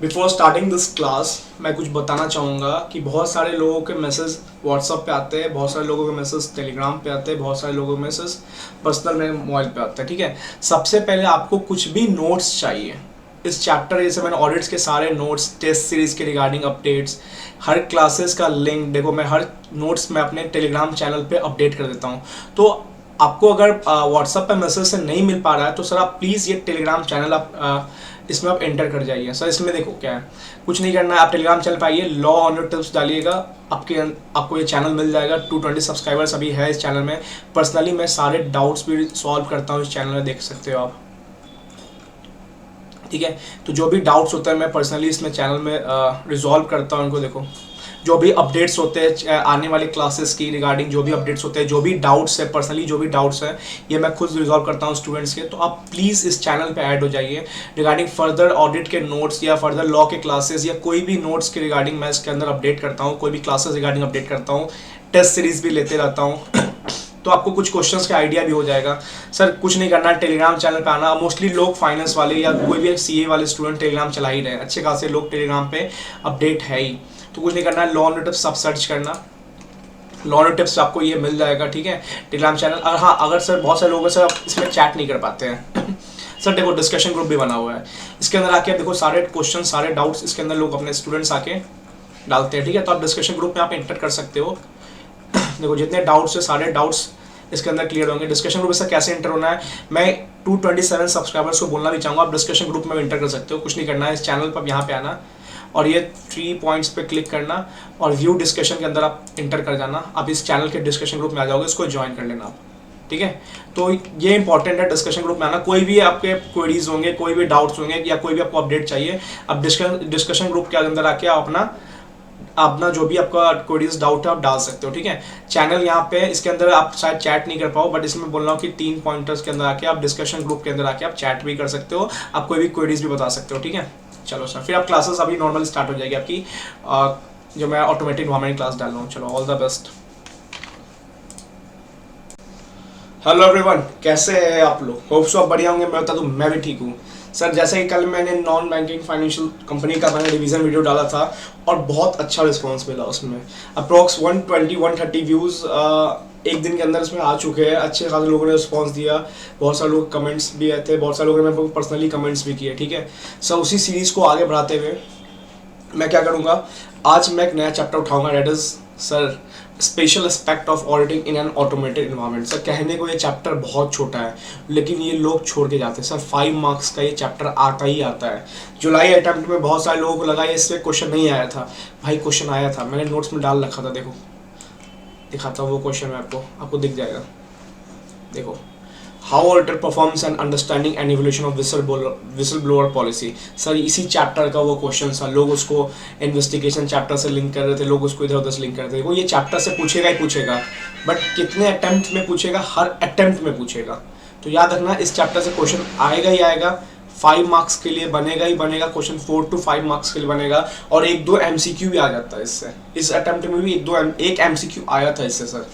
Before starting this class मैं कुछ बताना चाहूँगा कि बहुत सारे लोगों के मैसेज व्हाट्सअप पे आते हैं, बहुत सारे लोगों के मैसेज टेलीग्राम पे आते हैं, बहुत सारे लोगों के मैसेज पर्सनल मेरे मोबाइल पे आते हैं। ठीक है, सबसे पहले आपको कुछ भी नोट्स चाहिए इस चैप्टर, जैसे मैंने ऑडिट्स के सारे नोट्स, टेस्ट सीरीज के रिगार्डिंग अपडेट्स, हर क्लासेस का लिंक देखो, मैं हर नोट्स में अपने टेलीग्राम चैनल पे अपडेट कर देता हूँ। तो आपको अगर व्हाट्सअप पे मैसेज से नहीं मिल पा रहा है तो सर आप प्लीज़ ये टेलीग्राम चैनल आप इसमें आप एंटर कर जाइए। सर इसमें देखो क्या है, कुछ नहीं करना है, आप टेलीग्राम चैनल पे आइए, लॉ ऑन योर टिप्स डालिएगा, आपको ये चैनल मिल जाएगा। 220 सब्सक्राइबर्स अभी है इस चैनल में। पर्सनली मैं सारे डाउट्स भी सॉल्व करता हूँ इस चैनल में, देख सकते हो आप। ठीक है, तो जो भी डाउट्स होते हैं मैं पर्सनली इसमें चैनल में रिजॉल्व करता हूँ उनको। देखो जो भी अपडेट्स होते हैं आने वाले क्लासेस की रिगार्डिंग, जो भी अपडेट्स होते हैं, जो भी डाउट्स है, पर्सनली जो भी डाउट्स है ये मैं खुद रिजॉल्व करता हूँ स्टूडेंट्स के। तो आप प्लीज़ इस चैनल पे ऐड हो जाइए। रिगार्डिंग फर्दर ऑडिट के नोट्स या फर्दर लॉ के क्लासेस या कोई भी नोट्स के रिगार्डिंग मैं इसके अंदर अपडेट करता हूँ, कोई भी क्लासेस रिगार्डिंग अपडेट करता हूँ, टेस्ट सीरीज भी लेते रहता हूँ। तो आपको कुछ क्वेश्चंस का आइडिया भी हो जाएगा। सर कुछ नहीं करना, टेलीग्राम चैनल पे आना। मोस्टली लोग फाइनेंस वाले या कोई भी सीए वाले स्टूडेंट टेलीग्राम चला ही रहे हैं, अच्छे खासे लोग टेलीग्राम पे अपडेट है ही। तो कुछ नहीं करना है, लॉ टिप्स आप सर्च करना, लॉ टिप्स आपको ये मिल जाएगा। ठीक है, टेलीग्राम चैनल। और हाँ, अगर सर बहुत सारे लोग सर आप इसमें चैट नहीं कर पाते हैं सर देखो डिस्कशन ग्रुप भी बना हुआ है, इसके अंदर आके देखो सारे क्वेश्चन, सारे डाउट्स इसके अंदर लोग अपने स्टूडेंट्स आके डालते हैं। ठीक है, तो आप डिस्कशन ग्रुप में आप एंटर कर सकते हो। देखो जितने डाउट्स है सारे डाउट्स इसके अंदर क्लियर होंगे। डिस्कशन ग्रुप में कैसे एंटर होना है मैं 227 सब्सक्राइबर्स को बोलना भी चाहूँगा, आप डिस्कशन ग्रुप में एंटर कर सकते हो। कुछ नहीं करना है, इस चैनल पर यहाँ पे आना और ये 3 पॉइंट्स पे क्लिक करना और व्यू डिस्कशन के अंदर आप इंटर कर जाना। आप इस चैनल के डिस्कशन ग्रुप में आ जाओगे, इसको ज्वाइन कर लेना आप। ठीक है, तो ये इंपॉर्टेंट है डिस्कशन ग्रुप में आना। कोई भी आपके क्वेरीज होंगे, कोई भी डाउट्स होंगे या कोई भी आपको अपडेट चाहिए, आप डिस्कशन ग्रुप के अंदर आके आप अपना जो भी आपका क्वेरीज डाउट है आप डाल सकते हो। ठीक है, चैनल यहाँ पे इसके अंदर आप शायद चैट नहीं कर पाओ, बट इसमें बोल रहा हूँ कि 3 पॉइंटर्स के अंदर आके आप डिस्कशन ग्रुप के अंदर आके आप चैट भी कर सकते हो, आप कोई भी क्वेरीज भी बता सकते हो। ठीक है, चलो सर फिर आप क्लासेस अभी नॉर्मल स्टार्ट हो जाएगी आपकी, जो मैं ऑटोमेटिक एनवायरनमेंट क्लास डाल रहा हूँ। चलो all the best. Hello everyone, कैसे हैं आप लोग? होप सो आप बढ़िया होंगे। मैं बता दूँ मैं भी ठीक हूँ सर। जैसे कि कल मैंने नॉन बैंकिंग फाइनेंशियल कंपनी का मैंने रिवीजन वीडियो डाला था और बहुत अच्छा रिस्पांस मिला उसमें। अप्रॉक्स 120-130 व्यूज़ एक दिन के अंदर इसमें आ चुके हैं। अच्छे खासे लोगों ने रिस्पांस दिया, बहुत सारे लोग कमेंट्स भी आए थे, बहुत सारे लोगों ने मेरे को पर्सनली कमेंट्स भी किए। ठीक है सर, उसी सीरीज़ को आगे बढ़ाते हुए मैं क्या करूँगा, आज मैं एक नया चैप्टर उठाऊँगा, that is sir special aspect of auditing in an automated environment. Sir कहने को ये चैप्टर बहुत छोटा है लेकिन ये लोग छोड़ के जाते हैं। सर 5 मार्क्स का ये चैप्टर आता ही आता है। जुलाई अटेम्प्ट में बहुत सारे लोगों को लगा ये इससे क्वेश्चन नहीं आया था, भाई क्वेश्चन आया था, मैंने नोट्स में डाल रखा था। देखो दिखाता हूँ वो क्वेश्चन में आपको दिख जाएगा। देखो, how auditor performs and understanding and evolution of whistle blower policy. Sir इसी चैप्टर का वो क्वेश्चन था, लोग उसको इन्वेस्टिगेशन चैप्टर से लिंक कर रहे थे, लोग उसको इधर उधर से लिंक कर रहे थे। देखो ये चैप्टर से पूछेगा ही पूछेगा, बट कितने अटेम्प्ट में पूछेगा, हर अटेम्प्ट में पूछेगा। तो याद रखना इस चैप्टर से क्वेश्चन आएगा ही आएगा, 5 मार्क्स के लिए बनेगा ही बनेगा, क्वेश्चन 4 to 5 मार्क्स के लिए बनेगा। और 1-2 MCQ भी आ जाता है इससे। इस अटेम्प्ट में भी एक MCQ आया था इससे सर।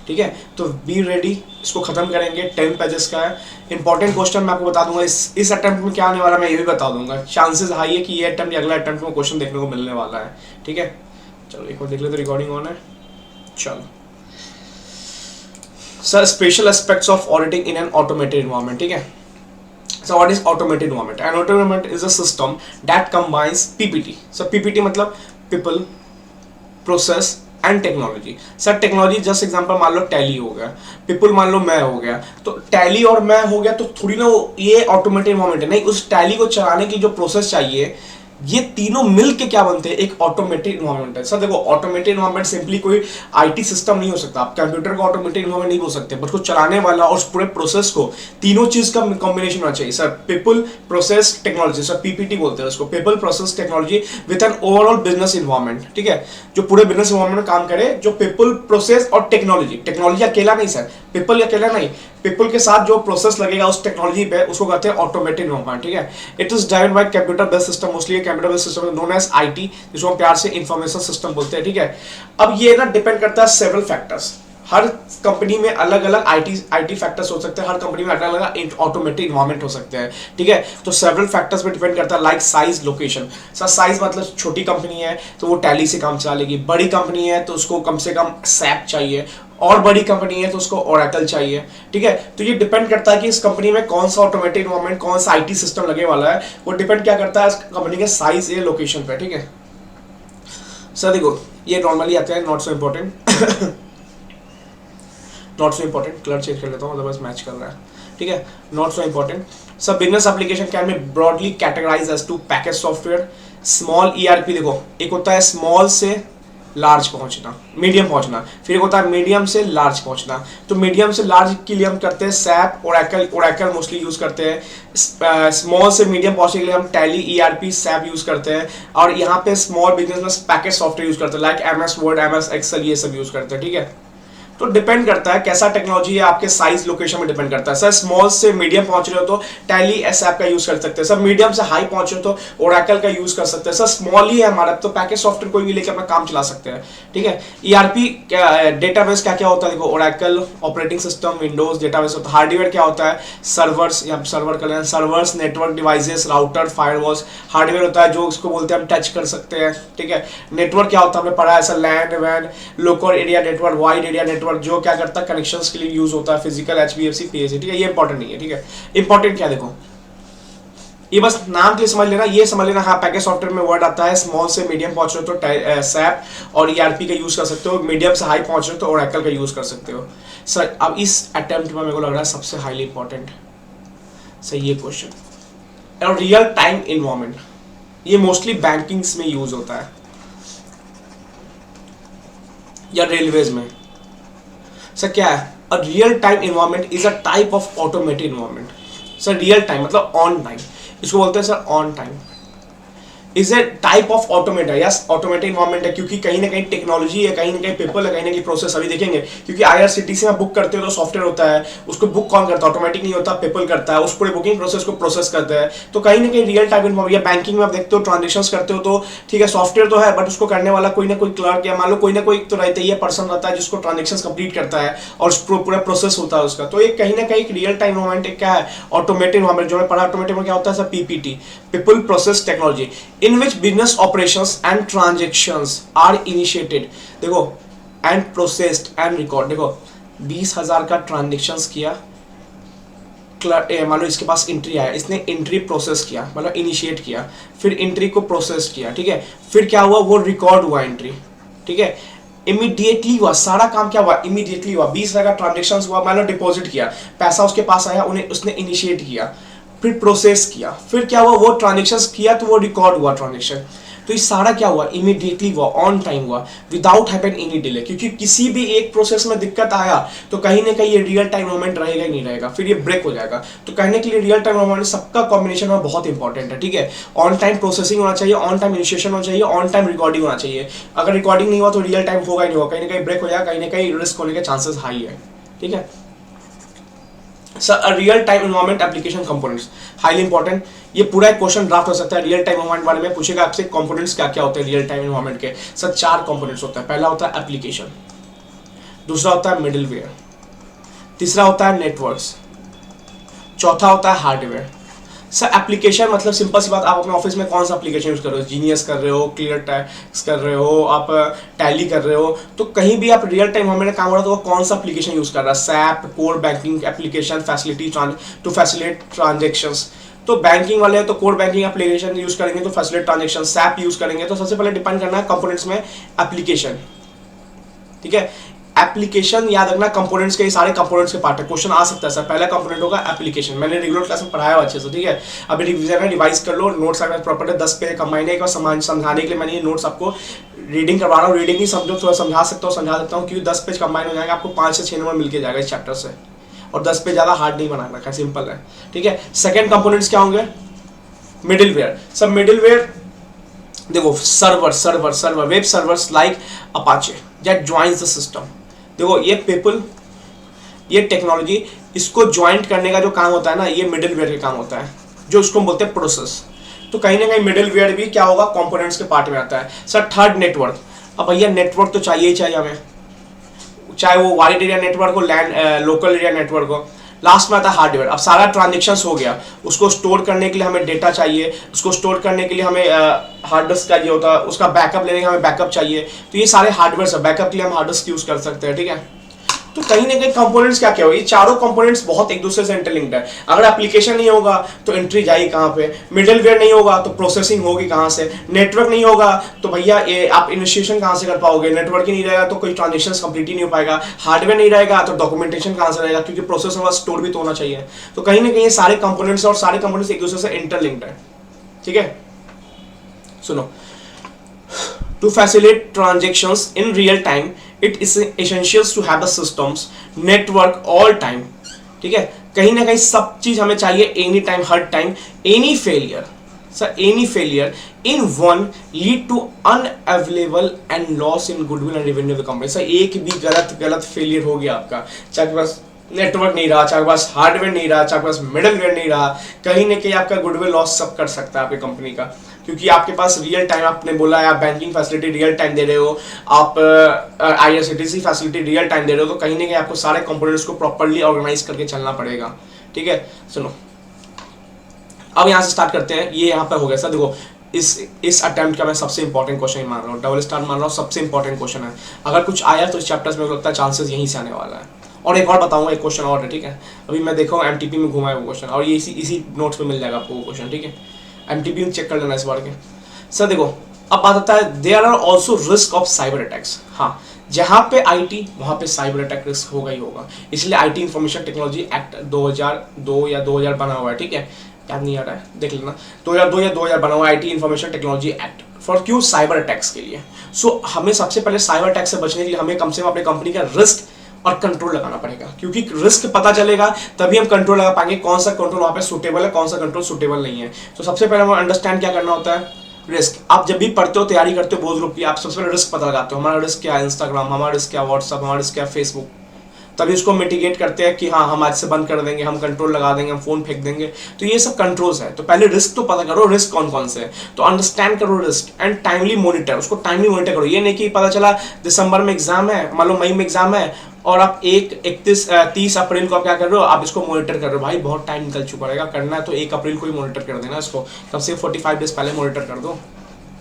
ठीक है, तो बी रेडी, इसको खत्म करेंगे। 10 पेजेस का है। इंपॉर्टेंट क्वेश्चन मैं आपको बता दूंगा इस अटेम्प्ट में क्या आने वाला, मैं ये भी बता दूंगा। चांसेस हाई है कि ये अटेम्प्ट या अगला अटेम्प्ट में क्वेश्चन देखने को मिलने वाला है। ठीक है, चलो एक बार देख लेते, रिकॉर्डिंग ऑन है। चलो sir, special aspects of auditing in an automated environment. ठीक है, so what is automated environment? An automated environment is a system that combines PPT. so PPT मतलब people, process and technology. Sir technology just example मान लो tally हो गया, people मान लो मैं हो गया, तो टैली और मैं हो गया तो थोड़ी ना ये ऑटोमेटेड एनवायरनमेंट है, नहीं। उस टैली को चलाने की जो प्रोसेस चाहिए, ये तीनों मिल के क्या बनते हैं, एक ऑटोमेटेड एनवायरनमेंट है। सर देखो ऑटोमेटेड एनवायरनमेंट सिंपली कोई आईटी सिस्टम नहीं हो सकता, आप कंप्यूटर को ऑटोमेटेड एनवायरनमेंट नहीं बोल सकते, बट उसको चलाने वाला और उस पूरे प्रोसेस को, तीनों चीज का कॉम्बिनेशन होना चाहिए। Sir people, process, technology, sir PPT बोलते हैं उसको, people, process, technology with an overall business environment. ठीक है, जो पूरे बिजनेस एनवायरनमेंट में काम करे, जो पीपल, प्रोसेस और टेक्नोलॉजी, टेक्नोलॉजी अकेला नहीं सर, पीपल अकेला नहीं, पीपल के साथ जो प्रोसेस लगेगा उस टेक्नोलॉजी पे, उसको कहते हैं ऑटोमेटेड एनवायरनमेंट। ठीक है, it is driven by computer based system, mostly computer based system known as IT, जिसको हम प्यार से इंफॉर्मेशन सिस्टम बोलते हैं। ठीक है, अब ये ना डिपेंड करता है सेवरल फैक्टर्स। हर कंपनी में अलग अलग आईटी फैक्टर्स हो सकते हैं, हर कंपनी में अलग अलग ऑटोमेटिक इन्वायरमेंट हो सकते हैं, ठीक है। तो सेवरल फैक्टर्स पे डिपेंड करता है, like size, location. Sir size मतलब छोटी कंपनी है तो वो टैली से काम चला लेगी, बड़ी कंपनी है तो उसको कम से कम सैप चाहिए, और बड़ी कंपनी है तो उसको ओरेकल चाहिए, ठीक है। तो ये डिपेंड करता है कि इस कंपनी में कौन सा ऑटोमेटिक इन्वायरमेंट, कौन सा आईटी सिस्टम लगे वाला है, वो डिपेंड क्या करता है इस कंपनी के साइज या लोकेशन पे, ठीक है। सर देखो ये नॉर्मली आते हैं, not so important not so important, colour change कर लेता हूँ अदरवाइज मैच कर रहा है, ठीक है। Not so important. सब business application can be broadly categorise as two package software. Small ERP, देखो एक होता है स्मॉल से लार्ज पहुंचना, मीडियम पहुंचना, फिर एक होता है मीडियम से लार्ज पहुंचना। तो मीडियम से लार्ज के लिए हम करते हैं सैप, ओरेकल मोस्टली यूज करते हैं। स्मॉल से मीडियम पहुंचने के लिए हम टैली, ईआरपी, सैप यूज करते हैं। और यहाँ पे स्मॉल बिजनेस में पैकेज सॉफ्टवेयर यूज करते हैं, like MS Word, MS Excel, ये सब यूज करते हैं, ठीक है। तो डिपेंड करता है कैसा टेक्नोलॉजी है, आपके साइज, लोकेशन में डिपेंड करता है। सर स्मॉल से मीडियम पहुंच रहे हो तो टैली, एसएप का यूज कर सकते हैं। सर मीडियम से हाई पहुंच रहे हो तो ओरेकल का यूज कर सकते हैं। सर स्मॉल ही है हमारा तो पैकेज सॉफ्टवेयर कोई भी लेके अपना काम चला सकते हैं, ठीक है। ईआरपी डेटाबेस क्या क्या होता है, देखो Oracle operating system, Windows database होता है। हार्डवेयर क्या होता है, सर्वर्स, या सर्वर कर लें, servers, network devices, router, firewalls. Hardware होता है जो इसको बोलते हैं हम टच कर सकते हैं, ठीक है। नेटवर्क क्या होता है हमने पढ़ा है, सर लैंड वैन, local area network, wide area network, जो क्या करता है कनेक्शंस के लिए यूज होता है, फिजिकल, एचवीएफसी, पीएसी, ठीक है। ये इंपॉर्टेंट नहीं है, ठीक है। इंपॉर्टेंट क्या, देखो ये बस नाम के लिए समझ लेना, ये समझ लेना, हाँ पैकेज सॉफ्टवेयर में वर्ड आता है, स्मॉल से मीडियम पहुंच रहे हो तो सैप और ईआरपी का यूज कर सकते हो, मीडियम से हाई पहुंच रहे हो तो ओरेकल का यूज कर सकते हो। सर अब इस अटेम्प्ट में मेरे को लग रहा है सबसे हाईली इंपॉर्टेंट सर ये क्वेश्चन, और रियल टाइम इन्वायरमेंट, ये मोस्टली बैंकिंग्स में यूज होता है या रेलवेज में। सर क्या है, a real time environment is a type of automated environment. Sir real time मतलब ऑन टाइम, इसको बोलते हैं sir on time. Is a type of automate है, यस ऑटोमेटेड इन्वायरमेंट है, क्योंकि कहीं ना कहीं टेक्नोलॉजी है, कहीं ना कहीं पीपल है, कहीं ना कहीं प्रोसेस। अभी देखेंगे क्योंकि आईआरसीटीसी में बुक करते हो तो सॉफ्टवेयर होता है, उसको बुक कौन करता है, ऑटोमेटिक नहीं होता, पीपल करता है, उस पूरे बुकिंग प्रोसेस को प्रोसेस करता है। तो कहीं ना कहीं रियल टाइम इन्वायरमेंट, या बैंकिंग में आप देखते हो ट्रांजेक्शंस करते हो तो ठीक है सॉफ्टवेयर तो है, बट उसको करने वाला कोई ना कोई क्लर्क या मान लो कोई ना कोई तो रहता है, पर्सन रहता है जिसको ट्रांजेक्शन कंप्लीट करता है और पूरा प्रोसेस होता है उसका। तो एक कहीं ना कहीं रियल टाइम इन्वायरमेंट क्या है, ऑटोमेटेड इन्वायरमेंट। जो मैं पढ़ा ऑटोमेटेड में क्या होता है sir, PPT, people process technology, in which business operations and transactions are initiated, देखो and processed and record। देखो 20,000 का ट्रांजेक्शंस किया, मान लो इसके पास एंट्री आया, इसने एंट्री प्रोसेस किया, मतलब इनिशिएट किया, फिर एंट्री को प्रोसेस किया, ठीक है। फिर क्या हुआ, वो रिकॉर्ड हुआ एंट्री, ठीक है। इमीडिएटली हुआ, सारा काम क्या हुआ, इमीडिएटली हुआ। 20,000 का ट्रांजेक्शंस हुआ, मान लो डिपॉजिट किया, पैसा उसके पास आया, उन्हें उसने इनिशिएट किया, फिर प्रोसेस किया, फिर क्या हुआ, वो ट्रांजेक्शंस किया तो वो रिकॉर्ड हुआ ट्रांजेक्शन। तो ये सारा क्या हुआ, इमीडिएटली हुआ, ऑन टाइम हुआ, विदाउट हैपन एनी डिले। क्योंकि किसी भी एक प्रोसेस में दिक्कत आया तो कहीं ना कहीं ये रियल टाइम मोमेंट रहेगा ही नहीं रहेगा, फिर ये ब्रेक हो जाएगा। तो कहने के लिए रियल टाइम मोमेंट सबका कॉम्बिनेशन में बहुत इंपॉर्टेंट है, ठीक है। ऑन टाइम प्रोसेसिंग होना चाहिए, ऑन टाइम इनिशिएशन होना चाहिए, ऑन टाइम रिकॉर्डिंग होना चाहिए। अगर रिकॉर्डिंग नहीं हुआ तो रियल टाइम होगा ही नहीं, होगा, कहीं ना कहीं ब्रेक हो जाएगा, कहीं ना कहीं रिस्क होने के चांसेस हाई है, ठीक है। Sir real time environment application components highly important, ये पूरा एक क्वेश्चन ड्राफ्ट हो सकता है रियल टाइम इन्वायरमेंट बारे में, पूछेगा आपसे कंपोनेंट्स क्या क्या होते हैं रियल टाइम इन्वायरमेंट के। सर 4 कंपोनेंट्स होता है, पहला होता है एप्लीकेशन, दूसरा होता है मिडिलवेयर, तीसरा होता है नेटवर्क्स, चौथा होता है हार्डवेयर। सर एप्लीकेशन मतलब सिंपल सी बात, आप अपने ऑफिस में कौन सा एप्लीकेशन यूज कर रहे हो, जीनियस कर रहे हो, क्लियर टैक्स कर रहे हो, आप टैली कर रहे हो, तो कहीं भी आप रियल टाइम में काम हो रहा है तो वो कौन सा एप्लीकेशन यूज कर रहा है, SAP, core banking application, facility to facilitate transactions. तो बैंकिंग वाले तो कोर बैंकिंग एप्लीकेशन यूज करेंगे तो फैसिलिटेट ट्रांजेक्शन, सैप यूज करेंगे। तो सबसे पहले डिपेंड करना है कंपोनेंट्स में एप्लीकेशन, ठीक है। एप्लीकेशन याद रखना, कंपोनेंट्स के सारे कंपोनेंट्स के पार्ट है, क्वेश्चन आ सकता है सर। पहला कंपोनेंट होगा एप्लीकेशन, मैंने रेगुलर क्लास में पढ़ाया अच्छे से, ठीक है। अभी रिवीजन है, रिवाइज कर लो, नोट्स अगर प्रॉपर है 10 पेज कंबाइन है, समझाने के लिए मैंने ये नोट्स आपको रीडिंग करवा रहा हूँ। रीडिंग ही समझो, थोड़ा समझा सकता हूँ क्योंकि 10 पेज कंबाइन हो जाएगा, आपको 5 से 6 नंबर मिल के जाएगा इस चैप्टर से, और 10 पेज ज़्यादा हार्ड नहीं बनाना है, सिंपल है, ठीक है। सेकेंड कंपोनेंट्स क्या होंगे, मिडिलवेयर। सब मिडिलवेयर देखो, server web servers like Apache that joins the system. देखो ये पीपल, ये टेक्नोलॉजी, इसको ज्वाइंट करने का जो काम होता है ना, ये मिडिलवेयर का काम होता है, जो उसको बोलते हैं प्रोसेस। तो कहीं ना कहीं मिडिलवेयर भी क्या होगा, कंपोनेंट्स के पार्ट में आता है। सर थर्ड नेटवर्क, अब भैया नेटवर्क तो चाहिए ही चाहिए हमें, चाहे वो वाइड एरिया नेटवर्क हो, लैंड लोकल एरिया नेटवर्क हो। लास्ट में आता है हार्डवेयर। अब सारा ट्रांजेक्शन्स हो गया, उसको स्टोर करने के लिए हमें डेटा चाहिए, उसको स्टोर करने के लिए हमें हार्ड डिस्क चाहिए होता है, उसका बैकअप लेने के हमें बैकअप चाहिए। तो ये सारे हार्डवेयर है, बैकअप के लिए हम हार्ड डिस्क यूज कर सकते हैं, ठीक है। तो कहीं ना कहीं कंपोनेंट्स क्या क्या हो, ये चारों कंपोनेंट्स बहुत एक दूसरे से इंटरलिंक्ड है। अगर एप्लीकेशन नहीं होगा तो एंट्री जाएगी कहाँ पे, मिडलवेयर नहीं होगा तो प्रोसेसिंग होगी कहाँ से, नेटवर्क नहीं होगा तो भैया ये आप इनिशिएशन कहाँ से कर पाओगे, नेटवर्क ही नहीं रहेगा तो कोई ट्रांजेक्शन कंप्लीट ही नहीं हो पाएगा, हार्डवेयर नहीं रहेगा तो डॉक्यूमेंटेशन कहाँ से रहेगा, क्योंकि प्रोसेस में स्टोर भी तो होना चाहिए। तो कहीं ना कहीं सारे कंपोनेंट्स और सारे कंपोनेंट्स एक दूसरे से इंटरलिंक्ड है, ठीक है। सुनो, to facilitate transactions in real time it is essential to have the systems network all time, ठीक है। कहीं ना कहीं सब चीज हमें चाहिए एनी टाइम, हर time. Any failure sir, any failure in one lead to unavailable and loss in goodwill and revenue of the company. Sir एक भी गलत फेलियर हो गया आपका, चाहे आपके पास नेटवर्क नहीं रहा, चाहे आपके पास हार्डवेयर नहीं रहा, चाहे आपके पास मिडलवेयर नहीं रहा, कहीं ना कहीं आपका गुडविल लॉस सब कर सकता है आपकी कंपनी का, क्योंकि आपके पास रियल टाइम, आपने बोला है आप बैंकिंग फैसिलिटी रियल टाइम दे रहे हो, आप IRCTC फैसिलिटी रियल टाइम दे रहे हो, तो कहीं ना कहीं आपको सारे कंपोनेंट्स को प्रॉपर्ली ऑर्गेनाइज करके चलना पड़ेगा, ठीक है। सुनो, अब यहाँ से स्टार्ट करते हैं। ये यहाँ पे हो गया सर, देखो इस अटेम्प्ट का मैं सबसे इंपॉर्टेंट क्वेश्चन मान रहा हूँ, डबल स्टार मान रहा हूँ, सबसे इंपॉर्टेंट क्वेश्चन है। अगर कुछ आया तो इस चैप्टर्स में लगता है चांसेस यहीं से आने वाला है। और एक और बताऊंगा, एक क्वेश्चन और है, ठीक है। अभी मैं देखा हूँ MTP में घुमा है वो क्वेश्चन, और ये इसी नोट्स पे मिल जाएगा आपको वो क्वेश्चन, ठीक है। MTP में चेक कर लेना इस बार के। सर देखो, अब बात आता है there are also risk of cyber attacks. हाँ, जहाँ पे IT वहाँ पे साइबर अटैक रिस्क होगा ही होगा, इसलिए IT इंफॉर्मेशन टेक्नोलॉजी एक्ट 2002 या 2000 बना हुआ है, ठीक है। याद नहीं आ रहा है, देख लेना, 2002 या 2000 बना हुआ है IT information technology act for क्यों, साइबर अटैक्स के लिए। सो हमें सबसे पहले साइबर अटैक से बचने के लिए हमें कम से कम अपनी कंपनी का रिस्क और कंट्रोल लगाना पड़ेगा, क्योंकि रिस्क पता चलेगा तभी हम कंट्रोल लगा पाएंगे, कौन सा कंट्रोल वहाँ पे सूटेबल है, कौन सा कंट्रोल सूटेबल नहीं है। तो सबसे पहले हमें अंडरस्टैंड क्या करना होता है, रिस्क। आप जब भी पढ़ते हो, तैयारी करते हो बोझ ग्रुप की, आप सबसे पहले रिस्क पता लगाते हो, हमारा रिस्क क्या है इंस्टाग्राम, हमारा रिस्क क्या व्हाट्सअप, हमारा रिस्क क्या फेसबुक, तभी उसको मिटिगेट करते हैं कि हाँ हम आज से बंद कर देंगे, हम कंट्रोल लगा देंगे, हम फोन फेंक देंगे। तो ये सब कंट्रोल्स है। तो पहले रिस्क तो पता करो, रिस्क कौन कौन से है, तो अंडरस्टैंड करो रिस्क एंड टाइमली मॉनिटर, उसको टाइमली मॉनिटर करो। ये नहीं कि पता चला दिसंबर में एग्जाम है, मान लो मई में एग्जाम है, और आप 30 अप्रैल को आप क्या कर रहे हो, आप इसको मॉनिटर कर रहे हो। भाई बहुत टाइम निकल चुका रहेगा, करना है तो 1 अप्रैल को ही मॉनिटर कर देना इसको, तब से 45 डेज पहले मॉनिटर कर दो,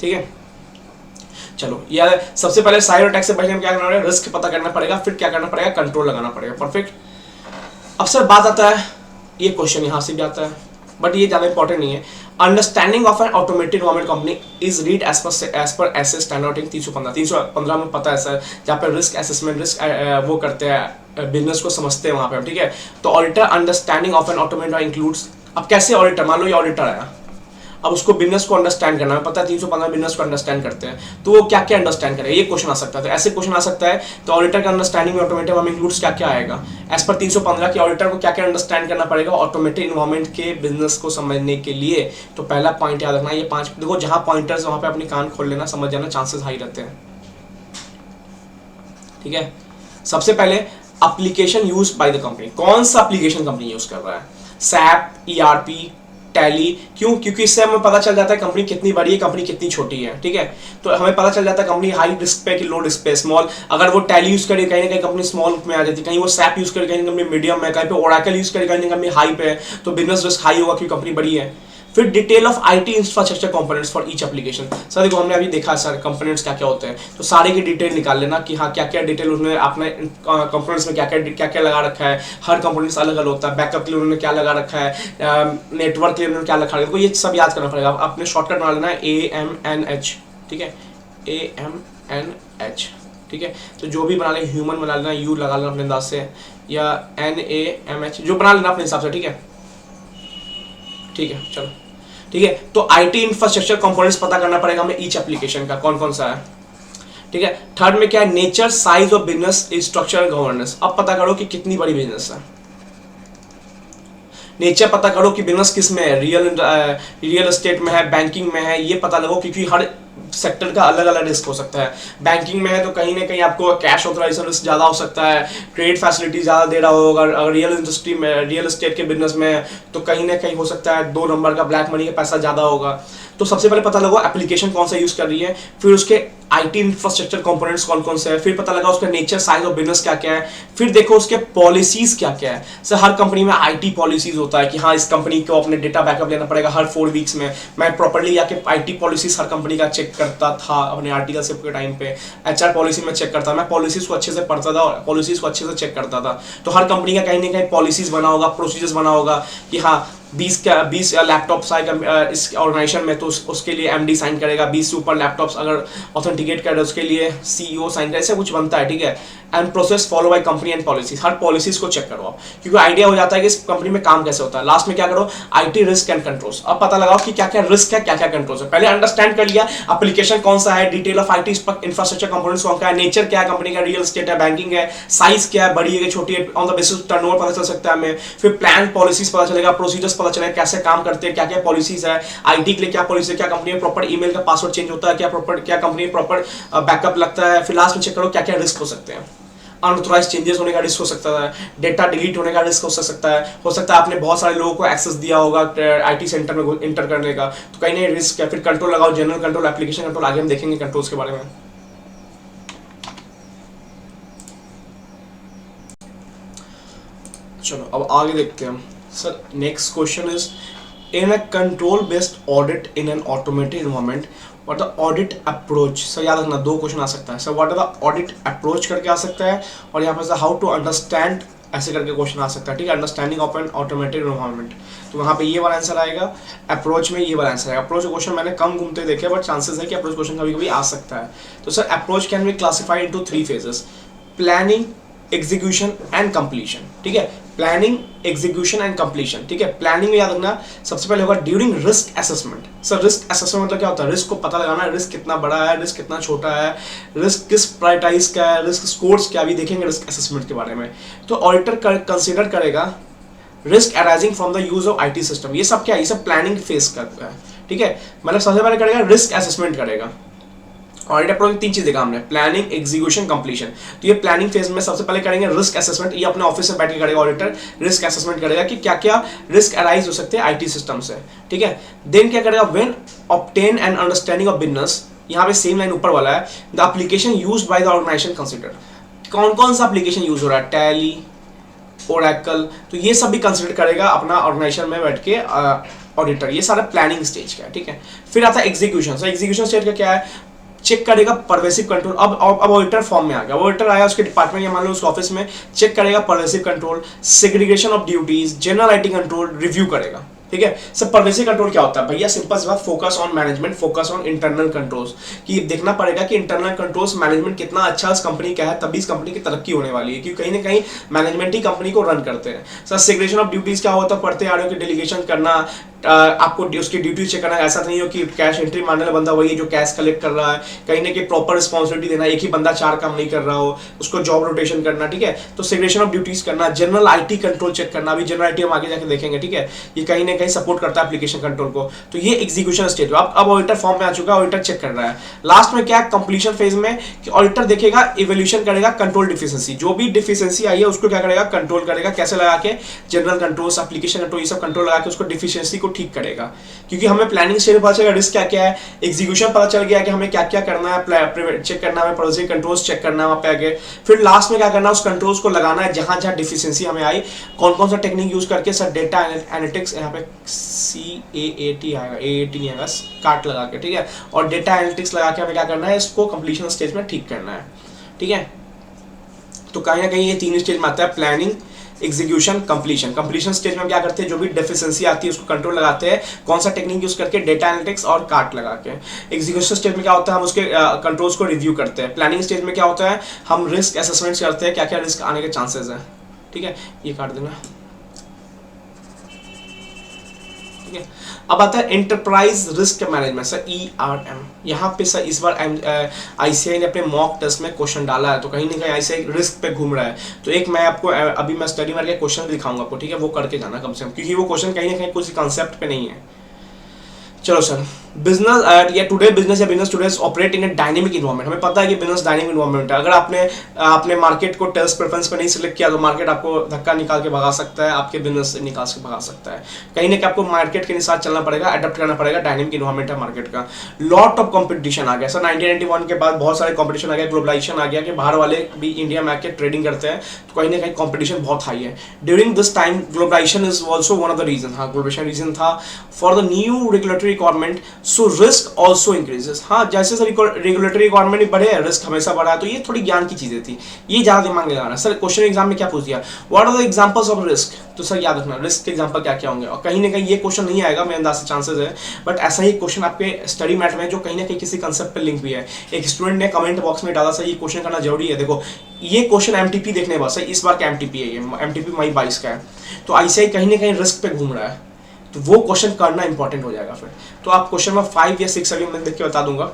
ठीक है। चलो, यार सबसे पहले साइबर अटैक से बचने में क्या करना पड़ेगा, रिस्क पता करना पड़ेगा, फिर क्या करना पड़ेगा, कंट्रोल लगाना पड़ेगा। परफेक्ट। अब सर बात आता है, ये क्वेश्चन यहाँ से भी आता है, बट ये ज़्यादा इंपॉर्टेंट नहीं है। Understanding of an automated government company is read as per SA standard in 315 में पता है सर, जहाँ पर रिस्क असेसमेंट, रिस्क वो करते हैं, बिजनेस को समझते हैं वहाँ पे, ठीक है। तो auditor understanding of an automated includes, अब कैसे ऑडिटर, मान लो ये ऑडिटर आया, अब उसको बिजनेस को अंडरस्टैंड करना है, पता है 315 बिजनेस को अंडरस्टैंड करते हैं, तो वो क्या क्या अंडरस्टैंड करेगा, ये क्वेश्चन आ सकता है। तो ऐसे क्वेश्चन आ सकता है, तो ऑडिटर का अंडरस्टैंडिंग में ऑटोमेटिक हम इंक्लूड्स क्या क्या आएगा, एज पर 315 के ऑडिटर को क्या क्या अंडरस्टैंड करना पड़ेगा ऑटोमेटिक इन्वायरमेंट के बिजनेस को समझने के लिए। तो पहला पॉइंट याद रखना, ये 5 देखो, जहां पॉइंटर्स वहां पे अपनी कान खोल लेना, समझ जाना, चांसेस हाई रहते हैं, ठीक है। सबसे पहले application use by the company, कौन सा एप्लीकेशन कंपनी यूज कर रहा है, SAP, ERP, टैली, क्यों, क्योंकि इससे हमें पता चल जाता है कंपनी कितनी बड़ी है, कंपनी कितनी छोटी है, ठीक है। तो हमें पता चल जाता है कंपनी हाई रिस्क पे कि लो रिस्क पे, स्मॉल। अगर वो टैली यूज करे कहीं ना कहीं कंपनी स्मॉल में आ जाती है, कहीं वो SAP यूज करे कहीं कंपनी मीडियम में, कहीं पे ओरेकल यूज करे कहीं कंपनी हाई पे है, तो बिजनेस रिस्क हाई होगा क्योंकि कंपनी बड़ी है। फिर detail of IT infrastructure components for each application. Sir देखो, हमने अभी देखा सर कंपोनेंट्स क्या क्या होते हैं, तो सारे की डिटेल निकाल लेना कि हाँ क्या क्या डिटेल उसने आपने कंपोनेंट्स में क्या क्या लगा रखा है, हर कंपोनेंट्स अलग अलग होता है, बैकअप के लिए उन्होंने क्या लगा रखा है, नेटवर्क के लिए उन्होंने क्या लगा रखा है, ये सब याद करना पड़ेगा। आपने शॉर्टकट बना लेना है AMNH, ठीक है, AMNH, ठीक है। तो जो भी बना लें, ह्यूमन बना लेना, यू लगा लेना अपने अंदाज से, या NAMH जो बना लेना अपने हिसाब से, ठीक है, ठीक है। चलो ठीक है, तो IT इंफ्रास्ट्रक्चर कंपोनेंट्स पता करना पड़ेगा हमें ईच एप्लीकेशन का, कौन कौन सा है, ठीक है। थर्ड में क्या है, nature, size of business, structure, governance. अब पता करो कि कितनी बड़ी बिजनेस है, नेचर पता करो कि बिजनेस किस में है, रियल एस्टेट में है, बैंकिंग में है, ये पता लगो, क्योंकि हर सेक्टर का अलग अलग रिस्क हो सकता है। बैंकिंग में है तो कहीं ना कहीं आपको कैश ऑथराइजेशन रिस्क ज़्यादा हो सकता है, क्रेडिट फैसिलिटी ज़्यादा दे रहा होगा। अगर रियल इंडस्ट्री में, रियल एस्टेट के बिजनेस में, तो कहीं ना कहीं हो सकता है 2 नंबर का ब्लैक मनी का पैसा ज़्यादा होगा। तो सबसे पहले पता लगो एप्लीकेशन कौन सा यूज़ कर रही है, फिर उसके आईटी इंफ्रास्ट्रक्चर कंपोनेंट्स कौन कौन से हैं, फिर पता लगा उसका नेचर, साइज ऑफ बिजनेस क्या क्या है, फिर देखो उसके पॉलिसीज क्या क्या है। सर हर कंपनी में आईटी पॉलिसीज होता है कि हाँ इस कंपनी को अपने डेटा बैकअप लेना पड़ेगा हर 4 वीक्स में। मैं प्रॉपर्ली जाके आईटी पॉलिसीज हर कंपनी का चेक करता था अपने आर्टिकलशिप के टाइम पे। एचआर पॉलिसी में चेक करता, मैं पॉलिसीज को अच्छे से पढ़ता था और पॉलिसीज को अच्छे से चेक करता था। तो हर कंपनी का कहीं ना कहीं पॉलिसीज बना होगा, प्रोसीजर्स बना होगा कि हाँ 20 लैपटॉप्स आएगा इस ऑर्गेनाइजेशन में तो उसके लिए एमडी साइन करेगा, 20 से ऊपर लैपटॉप्स अगर ऑथेंटिकेट कर रहे उसके लिए सीईओ साइन करे, ऐसा कुछ बनता है, ठीक है। And process follow by company and policies, her policies को चेक करो क्योंकि आइडिया हो जाता है कि इस कंपनी में काम कैसे होता है। लास्ट में क्या करो, आईटी रिस्क एंड कंट्रोल्स, अब पता लगाओ कि क्या क्या रिस्क है क्या क्या कंट्रोल्स है। पहले अंडरस्टैंड कर लिया एप्लीकेशन कौन सा है, detail of IT infrastructure components कौन का है, नेचर क्या है कंपनी का, रियल एस्टेट है, बैंकिंग है, साइज क्या है, बड़ी है छोटी है, ऑन द बेसिस टर्नओवर पता चल सकता है हमें। फिर प्लान पॉलिसीज पता चलेगा, प्रोसीजर्स पता चलेगा कैसे काम करते हैं, क्या क्या पॉलिसीज है, आईटी के लिए क्या पॉलिसी है, क्या कंपनी में प्रॉपर ईमेल का पासवर्ड चेंज होता है, क्या कंपनी में प्रॉपर बैकअप लगता है। फिर लास्ट में चेक करो क्या क्या रिस्क हो सकते हैं, अनऑथराइज्ड चेंजेस होने का रिस्क हो सकता है, डेटा डिलीट होने का रिस्क हो सकता है आपने बहुत सारे लोगों को एक्सेस दिया होगा आईटी सेंटर में इंटर करने का, तो कहीं ना रिस्क है। फिर कंट्रोल लगाओ, जनरल कंट्रोल, एप्लीकेशन कंट्रोल, आगे हम देखेंगे कंट्रोल्स के बारे में। चलो अब आगे देखते हैं हम। Sir next question is in a control based audit in an automated environment what the audit approach. Sir याद रखना 2 क्वेश्चन आ सकता है। Sir what the audit approach करके आ सकता है और यहाँ पर हाउ टू अंडरस्टैंड ऐसे करके क्वेश्चन आ सकता है, ठीक है। Understanding of an automated environment, तो वहाँ पे ये वाला आंसर आएगा। अप्रोच में ये वाला आंसर आएगा। अप्रोच क्वेश्चन मैंने कम घूमते देखे बट चांसेस है कि अप्रोच क्वेश्चन कभी कभी आ सकता है। तो sir approach can be classified into 3 phases, planning, execution and completion, ठीक है। प्लानिंग, एग्जीक्यूशन एंड कंप्लीशन, ठीक है। प्लानिंग में याद रखना सबसे पहले होगा during risk assessment. Sir risk assessment मतलब क्या होता है, रिस्क को पता लगाना है, रिस्क कितना बड़ा है, रिस्क कितना छोटा है, रिस्क किस प्रायोरिटाइज का है, रिस्क स्कोर्स क्या, भी देखेंगे रिस्क असेसमेंट के बारे में। तो ऑडिटर कंसिडर करेगा risk arising from the use of IT system, ये सब क्या है, ये सब प्लानिंग फेस करता है, ठीक है। मतलब सबसे पहले करेगा रिस्क असेसमेंट करेगा। ऑडिट अप्रोच में 3 चीजें काम है, प्लानिंग, एग्जीक्यूशन, कंप्लीशन। तो ये प्लानिंग फेज में सबसे पहले करेंगे रिस्क असेसमेंट, ये अपने ऑफिस में बैठ के करेगा ऑडिटर, रिस्क असेसमेंट करेगा कि क्या क्या रिस्क अराइज हो सकते हैं आईटी सिस्टम से, ठीक है। देन क्या करेगा, when obtain an understanding of business, यहाँ पे सेम लाइन ऊपर वाला है, the application used by the organisation consider, कौन कौन सा एप्लीकेशन यूज हो रहा है, टैली, ओरेकल, तो ये सब भी कंसीडर करेगा अपना ऑर्गेनाइजेशन में बैठ के ऑडिटर। ये सारा प्लानिंग स्टेज का है, ठीक है। फिर आता है एग्जीक्यूशन। सो एग्जीक्यूशन स्टेज का क्या है, चेक करेगा परवेसिव कंट्रोल। अब ऑडिटर फॉर्म में आ गया, ऑडिटर आया उसके डिपार्टमेंट या मान लो उसके ऑफिस में, चेक करेगा pervasive control, segregation of duties, general IT control review करेगा, ठीक है। सब परवेसिव कंट्रोल क्या होता है भैया, सिंपल सी बात, focus on management, focus on internal controls, कि देखना पड़ेगा कि इंटरनल कंट्रोल्स मैनेजमेंट कितना अच्छा इस कंपनी का है, तभी इस कंपनी की तरक्की होने वाली है, क्योंकि कहीं ना कहीं मैनेजमेंट ही कंपनी को रन करते हैं। सर सेग्रीगेशन ऑफ ड्यूटीज क्या होता है, पढ़ते आ रहे हो कि डेलीगेशन करना, आपको उसकी ड्यूटी चेक करना, ऐसा नहीं हो कि कैश एंट्री मारने वाला बंदा वही जो कैश कलेक्ट कर रहा है, कहीं ना कहीं प्रॉपर रिस्पॉन्सिबिलिटी देना, एक ही बंदा 4 काम नहीं कर रहा हो, उसको जॉब रोटेशन करना, ठीक है। तो सेग्रीगेशन ऑफ ड्यूटीज करना, जनरल आईटी कंट्रोल चेक करना, अभी जनरल आईटी हम आगे जाके देखेंगे, ठीक है। ये कहीं ना कहीं सपोर्ट करता है एप्लीकेशन कंट्रोल को। तो ये एग्जीक्यूशन स्टेज, अब ऑडिटर फॉर्म में आ चुका है, ऑडिटर चेक कर रहा है। लास्ट में क्या, कंप्लीशन फेज में कि ऑडिटर देखेगा, इवोल्यूशन करेगा कंट्रोल डिफिशिएंसी, जो भी डिफिशिएंसी आई है उसको क्या करेगा, कंट्रोल करेगा, कैसे लगा के, जनरल कंट्रोल्स, एप्लीकेशन कंट्रोल, ये सब कंट्रोल लगा के उसको डिफिशिएंसी को ठीक करेगा। क्योंकि हमें प्लानिंग स्टेज में पता चलेगा रिस्क क्या क्या है, एग्जीक्यूशन पता चल गया कि हमें क्या क्या करना है, चेक करना है, पॉलिसी कंट्रोल्स चेक करना है वहां पे आगे। फिर लास्ट में क्या करना है, उस कंट्रोल्स को लगाना है जहां जहां डिफिशिएंसी हमें आई, कौन कौन सा टेक्निक यूज करके। सर डेटा एनालिटिक्स, यहाँ पे CAAT आएगा, AAT नहीं आएगा, काट लगा के, ठीक है। और डेटा एनालिटिक्स लगा के हमें क्या करना है, इसको कंप्लीशन स्टेज में ठीक करना है, ठीक है। तो कहीं ना कहीं ये 3 स्टेज में आता है, planning, execution, completion. Completion stage में क्या करते हैं, जो भी डेफिशिएंसी आती है उसको कंट्रोल लगाते हैं, कौन सा टेक्निक यूज करके, डेटा एनालिटिक्स और काट लगा के। एग्जीक्यूशन स्टेज में क्या होता है, हम उसके कंट्रोल्स को रिव्यू करते हैं। प्लानिंग स्टेज में क्या होता है, हम रिस्क असेसमेंट करते हैं, क्या क्या रिस्क आने के चांसेस हैं, ठीक है। ये काट देना, ठीक है। अब आता है enterprise risk management, sir ERM। यहाँ पे सर इस बार ICAI ने अपने मॉक टेस्ट में क्वेश्चन डाला है, तो कहीं ना कहीं ICAI रिस्क पे घूम रहा है। तो एक मैं आपको अभी मैं स्टडी मार के क्वेश्चन भी दिखाऊंगा आपको, ठीक है, वो करके जाना कम से कम, क्योंकि वो क्वेश्चन कहीं ना कहीं कुछ कंसेप्ट पे नहीं है। चलो सर बिजनेस या टुडे बिजनेस या business today operate in A dynamic environment. हमें पता है कि बिजनेस डायनेमिक इन्वायरमेंट है। अगर आपने अपने मार्केट को टेस्ट प्रेफरेंस पे नहीं सिलेक्ट किया तो मार्केट आपको धक्का निकाल के भगा सकता है, आपके बिजनेस से निकाल के भगा सकता है। कहीं ना कहीं आपको मार्केट के साथ चलना पड़ेगा, अडेप्ट करना पड़ेगा। डायनेमिक इन्वायरमेंट है मार्केट का। लॉट ऑफ कंपटीशन आ गया सर। 1991 के बाद बहुत सारे कंपटीशन आ गया, ग्लोबलाइजेशन आ गया कि बाहर वाले भी इंडिया में आके ट्रेडिंग करते हैं, तो कहीं ना कहीं कंपटीशन बहुत हाई है। During this time globalisation is also one of the reason. हाँ, ग्लोबलाइजेशन रीजन था for the new regulatory requirement, so risk also increases. हाँ, जैसे सर रेगुलेटरी रिक्वायरमेंट बढ़े, रिस्क हमेशा बढ़ा है। तो ये थोड़ी ज्ञान की चीजें थी, ये ज्यादा दिमाग में लगाना। सर क्वेश्चन एग्जाम में क्या पूछ दिया, what are the examples of risk, तो सर याद रखना रिस्क के एग्जांपल क्या क्या होंगे। और कहीं ना कहीं ये क्वेश्चन नहीं आएगा, मेरे अंदाज से चांसेस है, बट ऐसा ही क्वेश्चन आपके स्टडी मैट में जो कहीं ना कहीं किसी कंसेप्ट पे लिंक भी है। एक स्टूडेंट ने कमेंट बॉक्स में डाला, सर ये क्वेश्चन करना जरूरी है। देखो ये क्वेश्चन एमटीपी देखने बस है, इस बार का एमटीपी है, ये एमटीपी मई 22 का है। तो ऐसे ही कहीं ना कहीं रिस्क पे घूम रहा है, तो वो क्वेश्चन करना इंपॉर्टेंट हो जाएगा। फिर तो आप क्वेश्चन में 5 या 6 अभी मैं देख के बता दूंगा,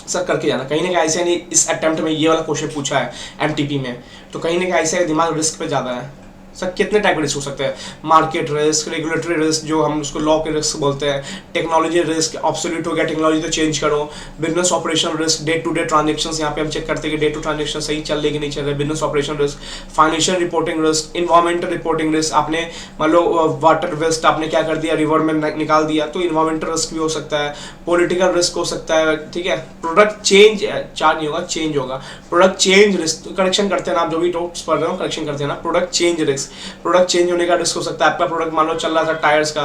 सर करके जाना। कहीं ना कहीं ऐसे नहीं इस अटेम्प्ट में ये वाला क्वेश्चन पूछा है एमटीपी में, तो कहीं ना कहीं ऐसे दिमाग रिस्क पे ज़्यादा है। सर कितने टाइप के रिस्क हो सकते हैं, मार्केट रिस्क, रेगुलेटरी रिस्क जो हम उसको लॉ के रिस्क बोलते हैं, टेक्नोलॉजी रिस्क, ऑब्सोल्यूट हो गया टेक्नोलॉजी तो चेंज करो, business operation risk, day to day transactions, यहाँ पे हम चेक करते हैं कि डे टू ट्रांजेक्शन सही चल रही कि नहीं चल रही, business operation risk, financial reporting risk, environmental reporting risk, आपने मान लो वाटर वेस्ट आपने क्या कर दिया, रिवर में निकाल दिया, तो इन्वायरमेंटल रिस्क भी हो सकता है, पॉलिटिकल रिस्क हो सकता है, ठीक है। प्रोडक्ट चेंज चार्ज नहीं होगा, चेंज होगा, प्रोडक्ट चेंज रिस्क, करेक्शन करते हैं ना आप जो भी टॉप्स पढ़ रहे हो, करेक्शन करते हैं ना, product change risk, product change होने का रिस्क हो सकता है। आपका प्रोडक्ट मान लो चल रहा था टायर्स का,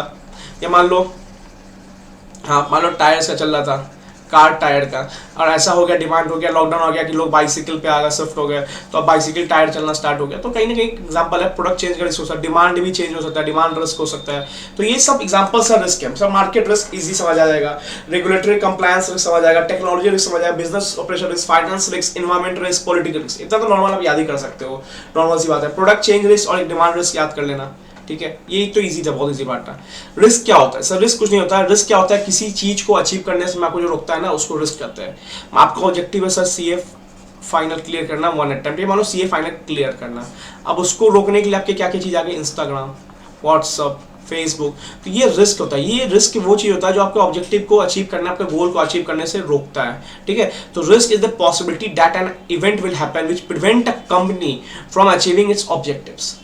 या मान लो हाँ मान लो टायर्स का चल रहा था, कार टायर का, और ऐसा हो गया, डिमांड हो गया, लॉकडाउन हो गया कि लोग बाइसिकल पे आ गए, शिफ्ट हो गए, तो अब बाइसिकल टायर चलना स्टार्ट हो गया। तो कहीं ना कहीं एग्जांपल है, प्रोडक्ट चेंज का रिस्क हो सकता है, डिमांड भी चेंज हो सकता है, डिमांड रिस्क हो सकता है। तो ये सब एग्जांपल्स है रिस्क है। सर मार्केट रिस्क इजी समझ आ जाएगा, रेगुलेटरी कंप्लायंस रिस्क समझ आएगा, टेक्नोलॉजी रिस्क समझ आएगा, business operation risk, finance risk, environment risk, political risk, इतना तो नॉर्मल आप याद ही कर सकते हो, नॉर्मल सी बात है। प्रोडक्ट चेंज रिस्क और डिमांड रिस्क याद कर लेना, ठीक है। ये तो इजी था, बहुत इजी बात था। रिस्क क्या होता है सर, रिस्क कुछ नहीं होता है। रिस्क क्या होता है, किसी चीज को अचीव करने से आपको जो रोकता है ना, उसको रिस्क कहते हैं। आपका ऑब्जेक्टिव है सर सीए फाइनल क्लियर करना 1 अटेम्प्ट, ये मान लो सीए फाइनल क्लियर करना, अब उसको रोकने के लिए आपके क्या क्या चीज आ गई, इंस्टाग्राम, व्हाट्सअप, फेसबुक, तो ये रिस्क होता है। ये रिस्क वो चीज होता है जो आपके ऑब्जेक्टिव को अचीव करना, आपके गोल को अचीव करने से रोकता है, ठीक है। तो risk is the possibility that an event will happen which prevent a company from achieving its objectives,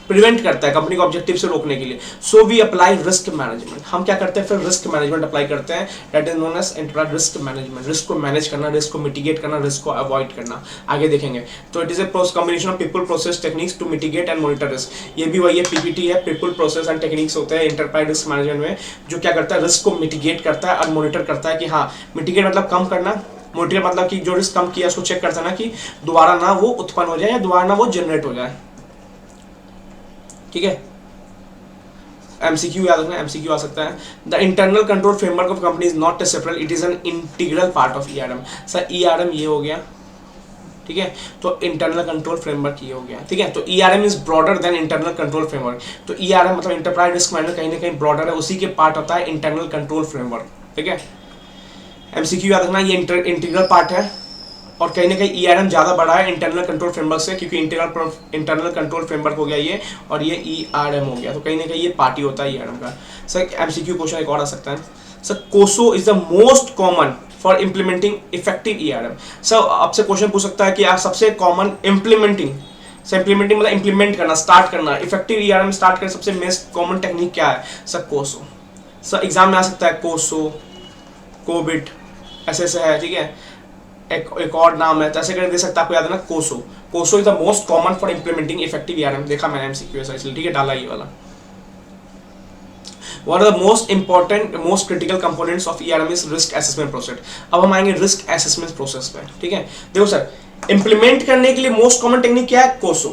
prevent करता है कंपनी को ऑब्जेक्टिव से रोकने के लिए। So we apply risk management, हम क्या करते हैं फिर रिस्क मैनेजमेंट अप्लाई करते हैं, that is known as enterprise risk management. Risk को मैनेज करना, रिस्क को मिटिगेट करना, रिस्क को अवॉइड करना, आगे देखेंगे। तो it is a combination of people process techniques to mitigate and monitor risk. ये भी वही है, पीपीटी है, पीपल प्रोसेस एंड टेक्निक्स होते हैं एंटरप्राइज रिस्क मैनेजमेंट में, जो क्या करता है रिस्क को मिटिगेट करता है और मॉनिटर करता है कि हाँ, मिटिगेट मतलब कम करना, मॉनिटर मतलब कि जो रिस्क कम किया उसको चेक करता है ना कि दोबारा ना वो उत्पन्न हो जाए या दोबारा ना वो जनरेट हो जाए, ठीक है। एमसीक्यू याद रखना, एमसीक्यू आ सकता है। The internal control framework of company is not a separate, it is an integral part of ERM. Sir ERM ये हो गया, ठीक है, तो इंटरनल कंट्रोल फ्रेमवर्क ये हो गया, ठीक है। तो ERM is broader then internal control framework. तो ईआरएम मतलब इंटरप्राइज रिस्क मैनेजमेंट कहीं ना कहीं ब्रॉडर है, उसी के पार्ट होता है इंटरनल कंट्रोल फ्रेमवर्क, ठीक है। एमसीक्यू याद रखना, ये इंटीग्रल पार्ट है, और कहीं ना कहीं ईआरएम ज़्यादा बड़ा है इंटरनल कंट्रोल फ्रेमवर्क से, क्योंकि इंटरनल कंट्रोल फ्रेमवर्क हो गया ये, और ये ईआरएम हो गया, तो कहीं ना कहीं ये पार्टी होता है ईआरएम का। सर एमसीक्यू क्वेश्चन एक और आ सकता है, सर कोसो is the most common for implementing effective ERM. Sir आपसे क्वेश्चन पूछ सकता है कि आप सबसे कॉमन इम्प्लीमेंटिंग मतलब इम्प्लीमेंट करना, स्टार्ट करना, इफेक्टिव ईआरएम स्टार्ट करना सबसे मोस्ट कॉमन टेक्निक क्या है, सर कोसो। सर एग्जाम में आ सकता है कोसो, कोविड, ऐसे है, ठीक है, एक और नाम है, तो ऐसे करके दे सकता है, आपको याद है ना कोसो। कोसो is the most common for implementing effective ERM, देखा मैंने एमसीक्यू ऐसा इसलिए, ठीक है, डाला ये वाला। What are the most important, most critical components of ERM is risk assessment process। अब हम आएंगे रिस्क असेसमेंट प्रोसेस पे, ठीक है। देखो सर, इंप्लीमेंट करने के लिए मोस्ट कॉमन टेक्निक क्या है, कोसो,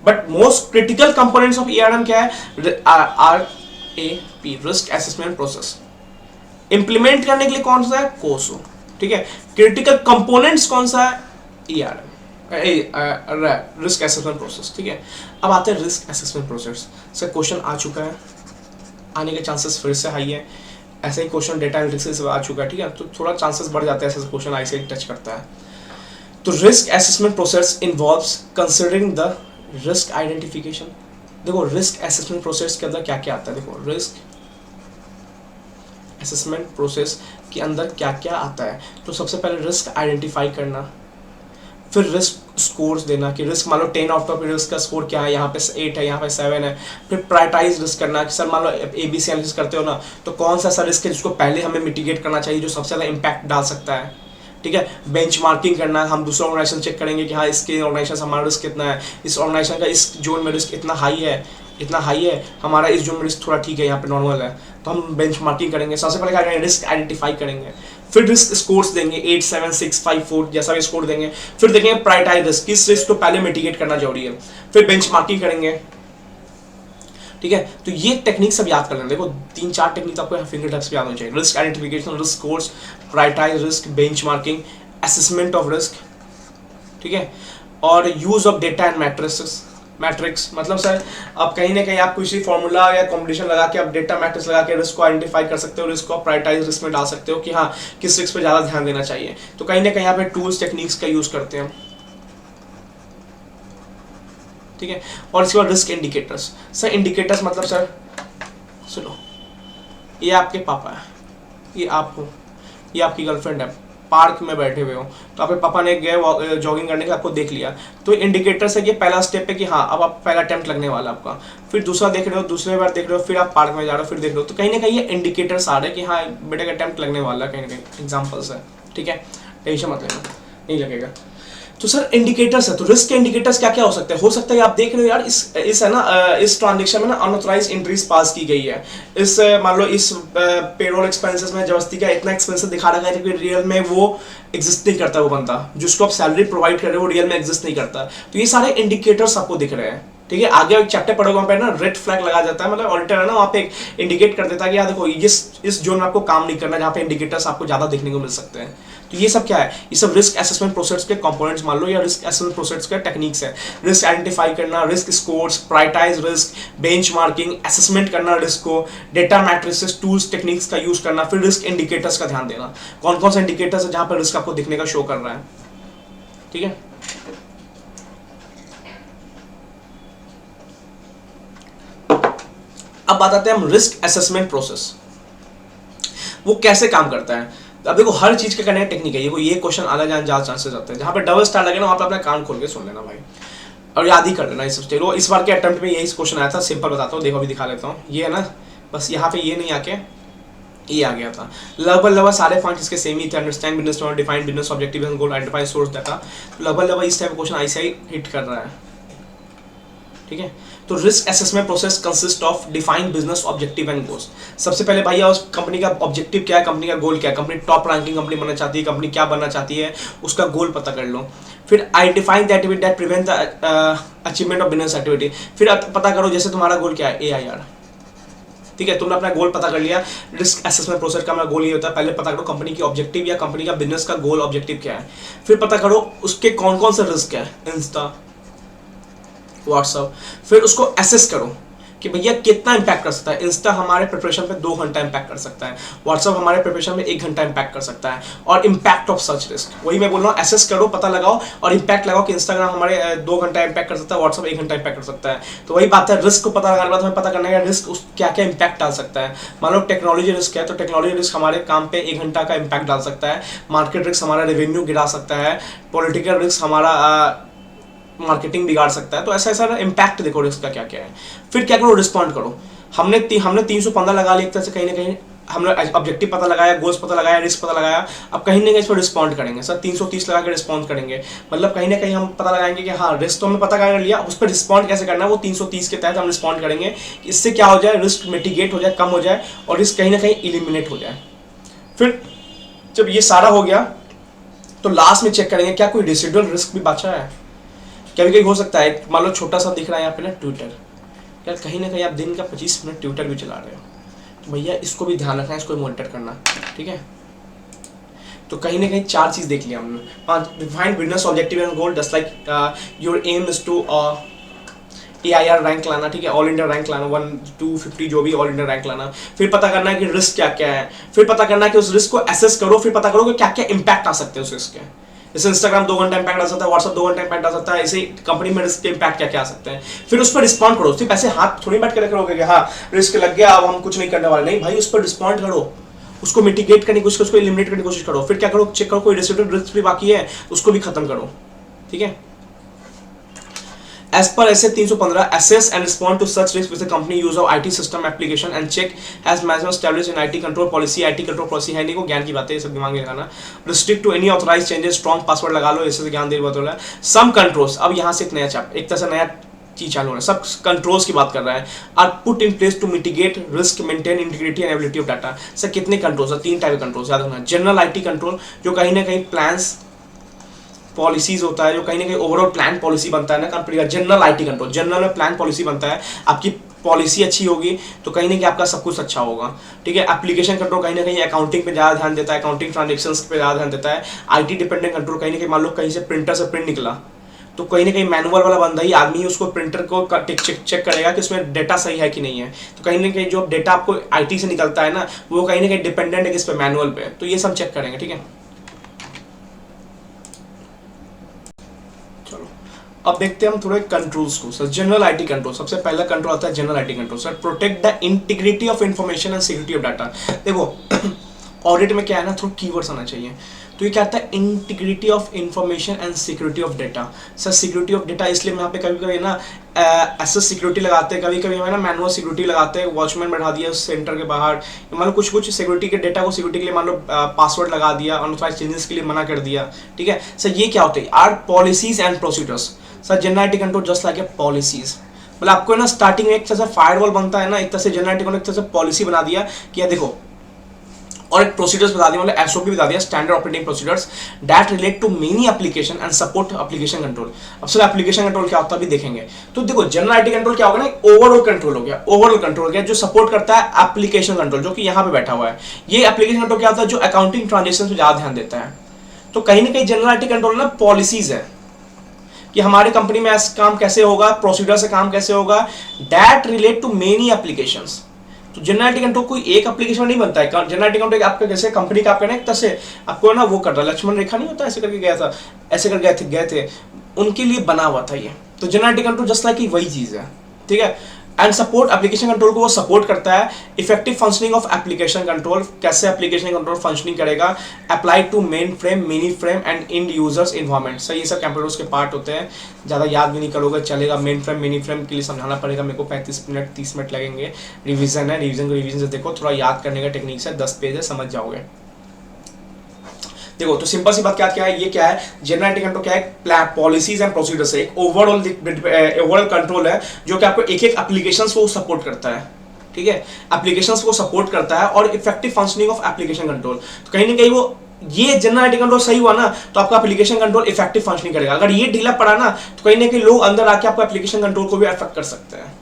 but most critical components of ERM क्या है, RAP, risk assessment process. Implement करने के लिए कौन सा है, कोसो, ठीक है। क्रिटिकल कंपोनेंट्स कौन सा है, ERM, रिस्क असेसमेंट प्रोसेस, ठीक है। अब आते हैं risk assessment process. Sir question आ चुका है, आने के चांसेस फिर से हाई है, ऐसे ही क्वेश्चन डेटा एनालिटिक्स से आ चुका है, ठीक है, तो थोड़ा चांसेस बढ़ जाते हैं, ऐसे क्वेश्चन आई से टच करता है। तो risk assessment process involves considering the risk identification. देखो रिस्क असेसमेंट प्रोसेस के अंदर क्या क्या आता है, देखो रिस्क असेसमेंट प्रोसेस के अंदर क्या क्या आता है। तो सबसे पहले रिस्क आइडेंटिफाई करना, फिर रिस्क स्कोर्स देना कि रिस्क मान लो 10 आउट ऑफ रिस्क का स्कोर क्या है, यहाँ पे 8 है, यहाँ पे 7 है। फिर प्रायोरिटाइज रिस्क करना कि सर मान लो ABC एनालिसिस करते हो ना, तो कौन सा ऐसा रिस्क है जिसको पहले हमें मिटिगेट करना चाहिए, जो सबसे ज़्यादा इम्पैक्ट डाल सकता है। ठीक है, बेंचमार्किंग करना, हम दूसरा ऑर्गेनाइजेशन चेक करेंगे कि हाँ इसके ऑर्गेनाइजेशन हमारा रिस्क कितना है, इस ऑर्गेनाइजेशन का इस जोन में रिस्क इतना हाई है, हमारा इस जोन में रिस्क थोड़ा ठीक है, यहाँ पे नॉर्मल है, तो हम बेंचमार्किंग करेंगे। सबसे पहले क्या करेंगे, रिस्क आइडेंटिफाई करेंगे, फिर रिस्क स्कोर्स देंगे 8, 7, 6, 5, 4 जैसा भी स्कोर देंगे। फिर देखेंगे प्रायोरिटाइज रिस्क, किस रिस्क को पहले मिटिगेट करना जरूरी है, फिर बेंचमार्किंग करेंगे। ठीक है, तो ये टेक्निक सब याद कर लेना। देखो 3-4 टेक्निक आपको फिंगर टिप्स पे याद होनी चाहिए, risk identification, risk scores, prioritise risk, benchmarking, assessment of risk. ठीक है, और use of data and matrix, मतलब सर आप कहीं ना कहीं आप किसी फॉर्मूला या कॉम्बिनेशन लगा के आप डेटा मैट्रिक्स लगा के रिस्क को आइडेंटिफाई कर सकते हो, रिस्क को प्रायोरिटाइज रिस्क में डाल सकते हो कि हाँ किस रिस्क पे ज़्यादा ध्यान देना चाहिए। तो कहीं ना कहीं यहाँ पे टूल्स टेक्निक्स का यूज़ करते हैं। ठीक है, और इसके बाद रिस्क इंडिकेटर्स। सर इंडिकेटर्स मतलब सर सुनो, ये आपके पापा है, ये आप हो, ये आपकी गर्लफ्रेंड है, पार्क में बैठे हुए हो, तो आपके पापा ने गए जॉगिंग करने के आपको देख लिया, तो इंडिकेटर से ये पहला स्टेप है कि हाँ अब आप पहला अटेम्प्ट लगने वाला आपका। फिर दूसरा देख रहे हो, दूसरे बार देख रहे हो, फिर आप पार्क में जा रहे हो, फिर देख रहे हो, तो कहीं ना कहीं ये इंडिकेटर्स आ रहे हैं कि हाँ बेटे का अटेम्प्ट लगने वाला है, कहीं ना कहीं एग्जाम्पल्स है। ठीक है, टेंशन मत लेना, नहीं लगेगा। तो सर इंडिकेटर्स है, तो रिस्क के इंडिकेटर्स क्या क्या हो सकते हैं। हो सकता है आप देख रहे हो यार इस है ना इस ट्रांजेक्शन में ना अनऑथराइज्ड एंट्रीज पास की गई है, इस मान लो इस पेरोल एक्सपेंसेस में जबरदस्ती का इतना एक्सपेंसेस दिखा रखा है कि रियल में वो एग्जिस्ट नहीं करता, वो बंदा जिसको आप सैलरी प्रोवाइड कर रहे हो वो रियल में एग्जिस्ट नहीं करता। तो ये सारे इंडिकेटर्स आपको दिख रहे हैं। ठीक है, आगे एक चैप्टर पढ़ोगे वहाँ पे ना रेड फ्लैग लगा जाता है, मतलब ऑडिटर है ना वहाँ पे इंडिकेट कर देता है कि यार देखो इस जोन में आपको काम नहीं करना, जहाँ पे इंडिकेटर्स आपको ज़्यादा देखने को मिल सकते हैं। तो ये सब क्या है, ये सब रिस्क असेसमेंट प्रोसेस के कंपोनेंट्स मान लो, या रिस्क असेसमेंट प्रोसेस के टेक्निक्स है। रिस्क आइडेंटिफाई करना, risk scores, prioritise risk, benchmarking, assessment करना रिस्क को, डेटा मैट्रिसेस, टूल्स टेक्निक्स का यूज करना, फिर रिस्क इंडिकेटर्स का ध्यान देना, कौन कौन से इंडिकेटर्स है जहां पर रिस्क आपको दिखने का शो कर रहा है। ठीक है, अब बात आते हैं हम रिस्क असेसमेंट प्रोसेस, वो कैसे काम करता है। अब देखो हर चीज का करने का टेक्निक है, ये क्वेश्चन आना जाने ज्यादा चांसेस आते हैं, जहां पे डबल स्टार लगे ना वहां पे अपना कान खोल के सुन लेना भाई, और याद ही कर लेना इस चलो। इस बार के अटेम्प्ट में यही क्वेश्चन आया था, सिंपल बताता हूँ, देखो अभी दिखा लेता हूँ। ये है ना, बस यहाँ पे ये नहीं आके ये आ गया था। लगभग सारे पॉइंट्स इसके सेम ही थे, understand business model, define business objective and goal, identify source data. लगभग इस टाइप क्वेश्चन ICI हिट कर रहा है। ठीक है, तो risk assessment process consist of define business objective and goals. सबसे पहले भैया उस कंपनी का ऑब्जेक्टिव क्या है, कंपनी का गोल क्या है, कंपनी टॉप रैंकिंग कंपनी बनना चाहती है, कंपनी क्या बनना चाहती है, उसका गोल पता कर लो। फिर identify the activity that prevent the achievement of business activity. फिर पता करो जैसे तुम्हारा गोल क्या है, AIR। ठीक है, तुमने अपना गोल पता कर लिया। रिस्क असेसमेंट प्रोसेस का हमारा गोल ये होता है, पहले पता करो कंपनी की ऑब्जेक्टिव या कंपनी का बिजनेस का गोल ऑब्जेक्टिव क्या है। फिर पता करो उसके कौन कौन से रिस्क है, इंस्टा, व्हाट्सअप। फिर उसको असेस करो कि भैया कितना इंपैक्ट कर सकता है। इंस्टा हमारे प्रिपरेशन पे 2 घंटा इंपैक्ट कर सकता है, व्हाट्सअप हमारे प्रिपरेशन में 1 घंटा इंपैक्ट कर सकता है। और इंपैक्ट ऑफ सच रिस्क, वही मैं बोल रहा हूँ, असेस करो, पता लगाओ और इंपैक्ट लगाओ कि इंस्टाग्राम हमारे 2 घंटा इंपैक्ट कर सकता है, व्हाट्सअप 1 घंटा इंपैक्ट कर सकता है। तो वही बात है, रिस्क को पता लगाने के बाद हमें पता करना है रिस्क क्या क्या इंपैक्ट डाल सकता है। मान लो टेक्नोलॉजी रिस्क है, तो टेक्नोलॉजी रिस्क हमारे काम पे 1 घंटा का इंपैक्ट डाल सकता है। मार्केट रिस्क हमारा रेवेन्यू गिरा सकता है। पॉलिटिकल रिस्क हमारा मार्केटिंग बिगाड़ सकता है। तो ऐसा ऐसा इम्पैक्ट देखो रिस्क का क्या क्या है। फिर क्या करो, रिस्पॉन्ड करो। हमने 315 लगा लिया, एक तरह से कहीं ना कहीं हमने ऑब्जेक्टिव पता लगाया, गोल्स पता लगाया, रिस्क पता लगाया। अब कहीं ना कहीं इस पर रिस्पॉन्ड करेंगे सर, 330 लगा के रिस्पॉन्ड करेंगे। मतलब कहीं ना कहीं हम पता लगाएंगे कि हाँ रिस्क तो हमने पता कर लिया, उस पर रिस्पॉन्ड कैसे करना है वो 330 के तहत हम रिस्पॉन्ड करेंगे कि इससे क्या हो जाए, रिस्क मिटिगेट हो जाए, कम हो जाए और रिस्क कहीं ना कहीं इलिमिनेट हो जाए। फिर जब ये सारा हो गया तो लास्ट में चेक करेंगे क्या कोई रेसिडुअल रिस्क भी बचा है। कभी कभी हो सकता है, मान लो छोटा सा दिख रहा है यहाँ पे ना ट्विटर, यार कहीं ना कहीं आप दिन का 25 मिनट ट्विटर भी चला रहे हो, तो भैया इसको भी ध्यान रखना, इसको मॉनिटर करना। ठीक है, तो कहीं ना कहीं 4 चीज़ देख लिया हमने। 5 defined business objective and goal, just like your aim is to AIR rank लाना। ठीक है, ऑल इंडिया रैंक लाना, 1 2 50 जो भी ऑल इंडिया रैंक लाना। फिर पता करना है कि रिस्क क्या क्या है। फिर पता करना है कि उस रिस्क को एसेस करो। फिर पता करो कि क्या क्या इंपैक्ट आ सकते हैं उस रिस्क के। जैसे इंस्टाग्राम 2 घंटा इंपैक्ट आ सकता है, व्हाट्सअप 2 घंटा इंपैक्ट आ सकता है, ऐसे कंपनी में रिस्क के इंपैक्ट क्या क्या आ सकते हैं। फिर उस पर रिस्पॉन्ड करो। सिर्फ ऐसे हाथ थोड़ी बैठ के रखोगे कि हाँ रिस्क लग गया अब हम कुछ नहीं करने वाले, नहीं भाई, उस पर रिस्पॉन्ड करो। उसको मिटिगेट करने की कोशिश करो, उसको एलिमिनेट करने की कोशिश करो। फिर क्या करो, चेक करो कोई रेसिडुअल रिस्क भी बाकी है उसको भी खत्म करो, ठीक है। As per SA 315, assess and respond to such risk with the company use of IT system application and check has management established in IT control policy। IT control policy है नहीं, को ज्ञान की बातें ये सब दिमाग में लगाना। Restrict to any authorized changes, strong password लगा लो, ऐसे ज्ञान दे बात हो रहा है। Some controls, अब यहाँ से एक नया चैप्टर, एक तरह से नया चीज चालू है, सब कंट्रोल्स की बात कर रहा है। Are put in place to mitigate risk, maintain integrity and ability of data. Sir कितने कंट्रोल्स है? 3 टाइप के कंट्रोल्स याद रखना। जनरल IT कंट्रोल जो कहीं ना कहीं प्लान्स पॉलिसीज होता है, जो कहीं ना कहीं ओवरऑल प्लान पॉलिसी बनता है ना कंपनी का। जनरल IT कंट्रोल, जनरल में प्लान पॉलिसी बनता है, आपकी पॉलिसी अच्छी होगी तो कहीं ना कहीं आपका सब कुछ अच्छा होगा, ठीक है। एप्लीकेशन कंट्रोल कहीं ना कहीं अकाउंटिंग पे ज़्यादा ध्यान देता है, अकाउंटिंग ट्रांजेक्शंस पे ज़्यादा ध्यान देता है। IT डिपेंडेंट कंट्रोल कहीं ना कहीं मान लो कहीं से प्रिंटर से प्रिंट निकला तो कहीं ना कहीं मैनुअल वाला बंदा ही आदमी ही उसको प्रिंटर को चेक करेगा कि उसमें डेटा सही है कि नहीं है। तो कहीं ना कहीं जो डेटा आपको IT से निकलता है ना वो कहीं ना कहीं डिपेंडेंट है किस पे, मैनुअल पे। तो ये सब चेक करेंगे, ठीक है। अब देखते हैं हम थोड़े कंट्रोल्स को। सर जनरल IT कंट्रोल, सबसे पहला कंट्रोल आता है general IT control. Sir protect the integrity of information and security of data. देखो ऑडिट में क्या है ना, थोड़ा कीवर्ड्स आना चाहिए। तो ये क्या आता है, integrity of information and security of data. Sir security of data इसलिए मैं यहाँ पे कभी कभी ना एसएस सिक्योरिटी लगाते हैं, कभी कभी हमें ना मैनुअल सिक्योरिटी लगाते हैं, वॉचमैन बैठा दिया सेंटर के बाहर, मान लो कुछ सिक्योरिटी के डेटा को सिक्योरिटी के लिए मान लो पासवर्ड लगा दिया, अनऑथराइज्ड चेंजेस के लिए मना कर दिया, ठीक है। सर ये क्या होते हैं, are policies and procedures. Sir general IT control just like a policies, मतलब आपको ना स्टार्टिंग में एक तरह से फायरवॉल बनता है ना, एक तरह से जनरल IT कंट्रोल एक तरह से पॉलिसी बना दिया कि यार देखो, और एक प्रोसीजर्स बता दिया, मतलब SOP बता दिया, standard operating procedures that relate to many application and support application control. अब सर एप्लीकेशन कंट्रोल क्या होता है अभी देखेंगे। तो देखो जनरल IT कंट्रोल क्या होगा ना, ओवरऑल कंट्रोल हो गया, ओवरऑल कंट्रोल गया जो सपोर्ट करता है एप्लीकेशन कंट्रोल, जो कि यहाँ पे बैठा हुआ है। ये एप्लीकेशन कंट्रोल क्या होता है, जो अकाउंटिंग ट्रांजेक्शन पे ज्यादा ध्यान देता है। तो कहीं ना कहीं जनरल IT कंट्रोल ना पॉलिसीज है कि हमारे कंपनी में ऐसा काम कैसे होगा, प्रोसीजर से काम कैसे होगा, that relate to many applications. तो जनरल IT कंट्रोल कोई एक एप्लीकेशन नहीं बनता है। जनरल IT कंट्रोल आपका जैसे कंपनी का आपका ना एक तरह से आपको ना वो कर रहा है, लक्ष्मण रेखा नहीं होता, ऐसे करके गया था, ऐसे कर गए थे उनके लिए बना हुआ था ये। तो general IT control just like वही चीज है, ठीक है। एंड सपोर्ट एप्लीकेशन कंट्रोल को वो सपोर्ट करता है। Effective functioning of application control, कैसे एप्लीकेशन कंट्रोल फंक्शनिंग करेगा, apply to main frame, mini frame and end users environment. Sir ये सब कंप्यूटर्स के पार्ट होते हैं, ज़्यादा याद भी नहीं करोगे चलेगा। मेन फ्रेम मिनी फ्रेम के लिए समझाना पड़ेगा मेरे को, 35 मिनट 30 मिनट लगेंगे। रिविजन है, रिविजन से देखो, थोड़ा याद करने का टेक्निक है, 10 पेज है, समझ जाओगे। देखो तो सिंपल सी बात क्या है, ये क्या है, जनरल IT कंट्रोल क्या है, पॉलिसीज एंड प्रोसीजर्स है, एक ओवरऑल कंट्रोल है जो कि आपको एक एक एप्लीकेशंस को सपोर्ट करता है, ठीक है। एप्लीकेशंस को सपोर्ट करता है और effective functioning of application control. तो कहीं ना कहीं वो ये जनरल IT कंट्रोल सही हुआ ना तो आपका एप्लीकेशन कंट्रोल इफेक्टिव फंक्शनिंग करेगा। अगर ये ढीला पड़ा ना तो कहीं ना कहीं लोग अंदर आके आपको एप्लीकेशन कंट्रोल को भी अफेक्ट कर सकते हैं,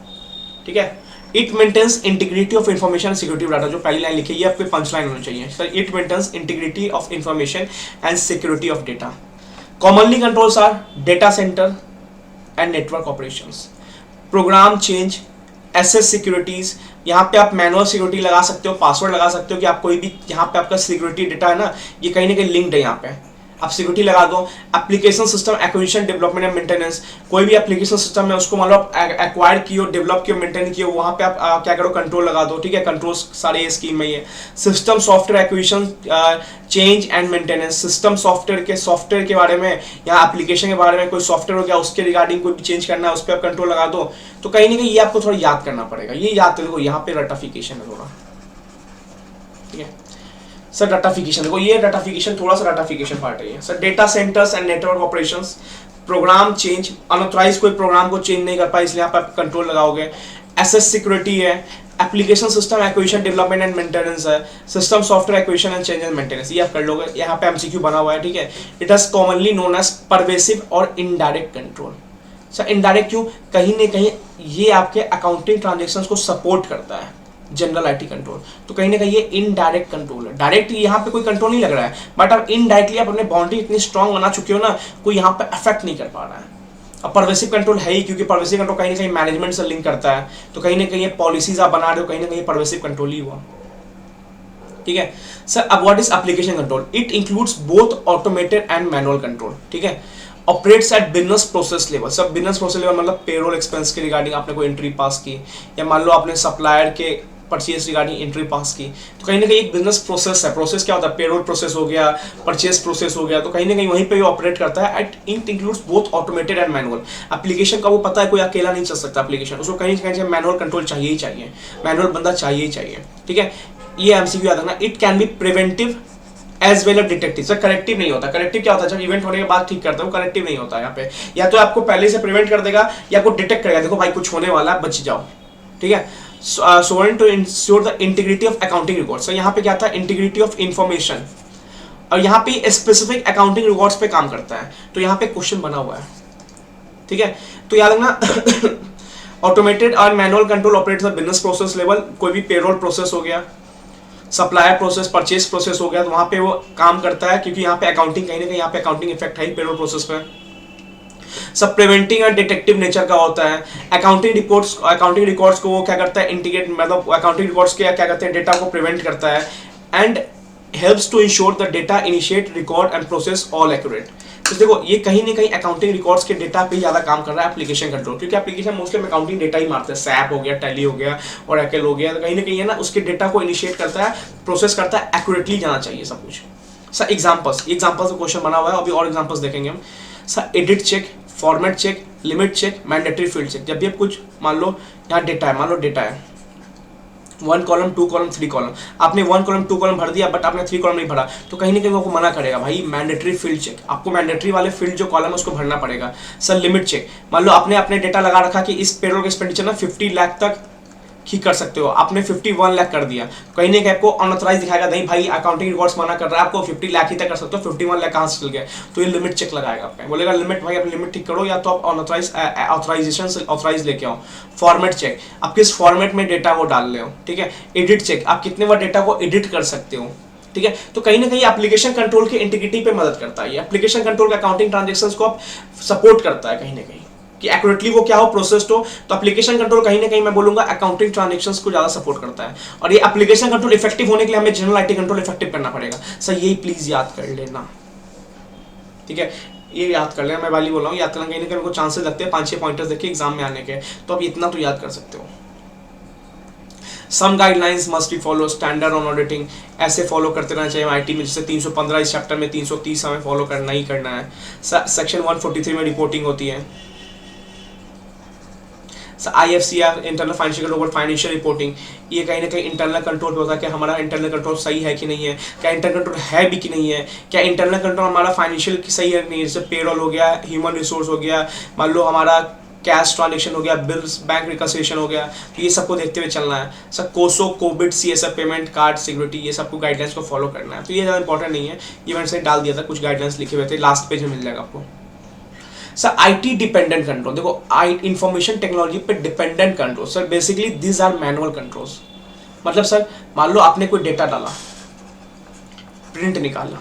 ठीक है। It maintains integrity of information security of data, जो पहली लाइन लिखी है आपकी पंच लाइन होनी चाहिए। Sir it maintains integrity of information and security of data. Commonly controls are data centre and network operations, program change, access securities. यहाँ पे आप मैनुअल सिक्योरिटी लगा सकते हो, पासवर्ड लगा सकते हो कि आप कोई भी यहाँ पे आपका सिक्योरिटी डेटा है ना ये कहीं ना कहीं लिंक्ड है, यहाँ पे आप सिक्योरिटी लगा दो। Application system acquisition development and maintenance, कोई भी एप्लीकेशन सिस्टम है उसको मान लो आप एक्वायर किए, डेवलप किए, मेंटेन किए, वहाँ पे आप क्या करो, कंट्रोल लगा दो, ठीक है। कंट्रोल सारे स्कीम में ये system software acquisition change and maintenance, system software के बारे में या एप्लीकेशन के बारे में कोई सॉफ्टवेयर हो गया उसके रिगार्डिंग कोई भी चेंज करना है उस पर आप कंट्रोल लगा दो। तो कहीं ना कहीं ये आपको थोड़ा याद करना पड़ेगा, ये याद करो, यहाँ पे रटिफिकेशन है थोड़ा, ठीक है। सर डाटाफिकेशन, देखो ये डाटाफिकेशन थोड़ा सा डाटाफिकेशन पार्ट है ये। Sir data centres and network operations, program change, unauthorise कोई प्रोग्राम को चेंज नहीं कर पाए इसलिए आप कंट्रोल लगाओगे। एसएस सिक्योरिटी है, application system acquisition development and maintenance है, system software acquisition and change and maintenance, ये आप कर लोगे। यहाँ पे एमसीक्यू बना हुआ है, ठीक है। It is commonly known as pervasive और इनडायरेक्ट कंट्रोल। सर इनडायरेक्ट क्यों, कहीं ना कहीं ये आपके अकाउंटिंग ट्रांजेक्शन्स को सपोर्ट करता है जनरल IT कंट्रोल। तो कहीं ना कहीं ये इनडायरेक्ट कंट्रोल है, डायरेक्ट यहाँ पे कोई कंट्रोल नहीं लग रहा है, बट अब इनडायरेक्टली आप अपने बाउंड्री इतनी स्ट्रांग बना चुके हो ना, कोई यहाँ पे अफेक्ट नहीं कर पा रहा है। अब परवेसिव कंट्रोल है ही, क्योंकि परवेसिव कंट्रोल कहीं ना कहीं मैनेजमेंट से लिंक करता है, तो कहीं ना कहीं ये पॉलिसीज आप बना रहे हो, कहीं ना कहीं परवेसिव कंट्रोल ही हुआ, ठीक है। सर अब what is application control, it includes both automated and manual control, ठीक है। Operates at business process level. सब बिजनेस प्रोसेस लेवल मतलब पेरोल एक्सपेंस के रिगार्डिंग आपने कोई एंट्री पास की, या मान लो आपने सप्लायर के परचेज रिगार्डिंग एंट्री पास की, तो कहीं ना कहीं एक बिजनेस प्रोसेस है। प्रोसेस क्या होता है, पेरोल प्रोसेस हो गया, परचेज प्रोसेस हो गया, तो कहीं ना कहीं वहीं पे ऑपरेट करता है। It includes both automated and manual. Application का वो पता है कोई अकेला नहीं चल सकता एप्लीकेशन, उसको कहीं कहीं मैनुअल कंट्रोल चाहिए ही चाहिए, मैनुअल बंदा चाहिए ही चाहिए, ठीक है। ये एमसीक्यू याद रखना। It can be preventive as well as detective. Sir corrective नहीं होता। करेक्टिव क्या होता है, जब इवेंट होने के बाद ठीक करता है, वो करेक्टिव नहीं होता है यहाँ पे। या तो आपको पहले से प्रिवेंट कर देगा या आपको डिटेक्ट करेगा, देखो भाई कुछ होने वाला है, बच जाओ, ठीक है। So to ensure the integrity of accounting records. यहाँ पे क्या था, इंटीग्रिटी ऑफ इंफॉर्मेशन, और यहाँ पे स्पेसिफिक अकाउंटिंग रिकॉर्ड्स पे काम करता है। तो यहाँ पे क्वेश्चन बना हुआ है, ठीक है। तो याद रखना ऑटोमेटेड और manual control operates the business process level. कोई भी पेरोल प्रोसेस हो गया, सप्लायर प्रोसेस, परचेज प्रोसेस हो गया, तो वहां पे वो काम करता है, क्योंकि यहाँ पे अकाउंटिंग कहीं ना कहीं यहाँ पे अकाउंटिंग इफेक्ट है पेरोल प्रोसेस पे। सब प्रिवेंटिंग और डिटेक्टिव नेचर का होता है। अकाउंटिंग रिकॉर्ड्स को वो क्या करता है, इंटीग्रेट, मतलब अकाउंटिंग रिकॉर्ड्स के क्या करते हैं, डेटा को प्रिवेंट करता है and helps to ensure the data initiate, record and process all accurate. तो देखो ये कहीं ना कहीं अकाउंटिंग रिकॉर्ड्स के डेटा पे ज्यादा काम कर रहा है एप्लीकेशन कंट्रोल, क्योंकि एप्लीकेशन मोस्टली अकाउंटिंग डेटा ही मारते हैं। सैप हो गया, टैली हो गया, ओरेकल हो गया, तो कहीं ना कहीं है ना उसके डेटा को इनिशिएट करता है, प्रोसेस करता है, एक्यूरेटली जाना चाहिए सब कुछ। सर एग्जांपल्स का क्वेश्चन बना हुआ है, अभी और एग्जांपल्स देखेंगे हम। Sir edit check, format check, limit check, mandatory field check. जब भी आप कुछ मान लो यहाँ डेटा है, मान लो डेटा है 1 कॉलम 2 कॉलम 3 कॉलम, आपने 1 कॉलम 2 कॉलम भर दिया बट आपने 3 कॉलम नहीं भरा, तो कहीं ना कहीं वो आपको मना करेगा, भाई मैंडेटरी फील्ड चेक, आपको मैंडेटरी वाले फील्ड जो कॉलम है उसको भरना पड़ेगा। सर लिमिट चेक, मान लो आपने अपने डेटा लगा रखा कि इस पेरोल का एक्सपेंडिचर ना 50 लाख तक ही कर सकते हो, आपने 51 लाख कर दिया, कहीं ना कहीं आपको अनऑथराइज दिखाएगा, नहीं भाई अकाउंटिंग रिकॉर्ड्स मना कर रहा है, आपको 50 लाख ही तक कर सकते हो, 51 लाख कहाँ से चल गया, तो ये लिमिट चेक लगाएगा आपने, बोलेगा लिमिट भाई अपनी लिमिट ठीक करो, या तो आप ऑथराइजेशन से ऑथराइज लेके आओ। फॉर्मेट चेक, आप किस फॉर्मेट में डेटा को डाल रहे हो, ठीक है। एडिट चेक, आप कितने बार डेटा को एडिट कर सकते हो, ठीक है। तो कहीं ना कहीं एप्लीकेशन कंट्रोल की इंटीग्रिटी पे मदद करता है, एप्लीकेशन कंट्रोल अकाउंटिंग ट्रांजेक्शंस को सपोर्ट करता है कहीं ना कहीं, कि एक्यूरेटली वो क्या हो, प्रोसेस्ड हो। तो एप्लीकेशन कंट्रोल कहीं ना कहीं मैं बोलूंगा अकाउंटिंग ट्रांजैक्शंस को ज्यादा सपोर्ट करता है, और ये एप्लीकेशन कंट्रोल इफेक्टिव होने के लिए हमें जनरल आईटी कंट्रोल इफेक्टिव करना पड़ेगा। सर यही प्लीज याद कर लेना, ठीक है, ये याद कर लेना, मैं वाली बोल रहा हूँ, याद करना, कहीं ना कहीं उनको चांसेस लगते हैं 5-6 पॉइंटर्स देखिए एग्जाम में आने के, तो आप इतना तो याद कर सकते हो। Some guidelines must be follow, standard on auditing ऐसे फॉलो करते रहना चाहिए आईटी में, जैसे 315 इस चैप्टर में 330 हमें फॉलो करना ही करना है। सेक्शन 143 में रिपोर्टिंग होती है। IFCR internal financial control, financial reporting, ये कहीं ना कहीं इंटरनल कंट्रोल पे होता है कि हमारा इंटरनल कंट्रोल सही है कि नहीं है, क्या इंटरनल कंट्रोल है भी कि नहीं है, क्या इंटरनल कंट्रोल हमारा फाइनेंशियल सही है नहीं है, जैसे पेरोल हो गया, ह्यूमन रिसोर्स हो गया, मान लो हमारा कैश ट्रांजेक्शन हो गया, बिल्स बैंक रिकन्सिलिएशन हो गया, तो ये सबको देखते हुए चलना है। सर कोसो, Covid, CSF payment, card security, ये सबको गाइडलाइंस को फॉलो करना है। तो ये ज़्यादा इंपॉर्टेंट नहीं है, ये मैंने सही डाल दिया था, कुछ गाइडलाइंस लिखे हुए थे, लास्ट पेज में मिल जाएगा आपको। सर आईटी डिपेंडेंट कंट्रोल, देखो इंफॉर्मेशन टेक्नोलॉजी पे dependent control, sir basically this are manual controls. मतलब सर मान लो आपने कोई डेटा डाला, प्रिंट निकाला,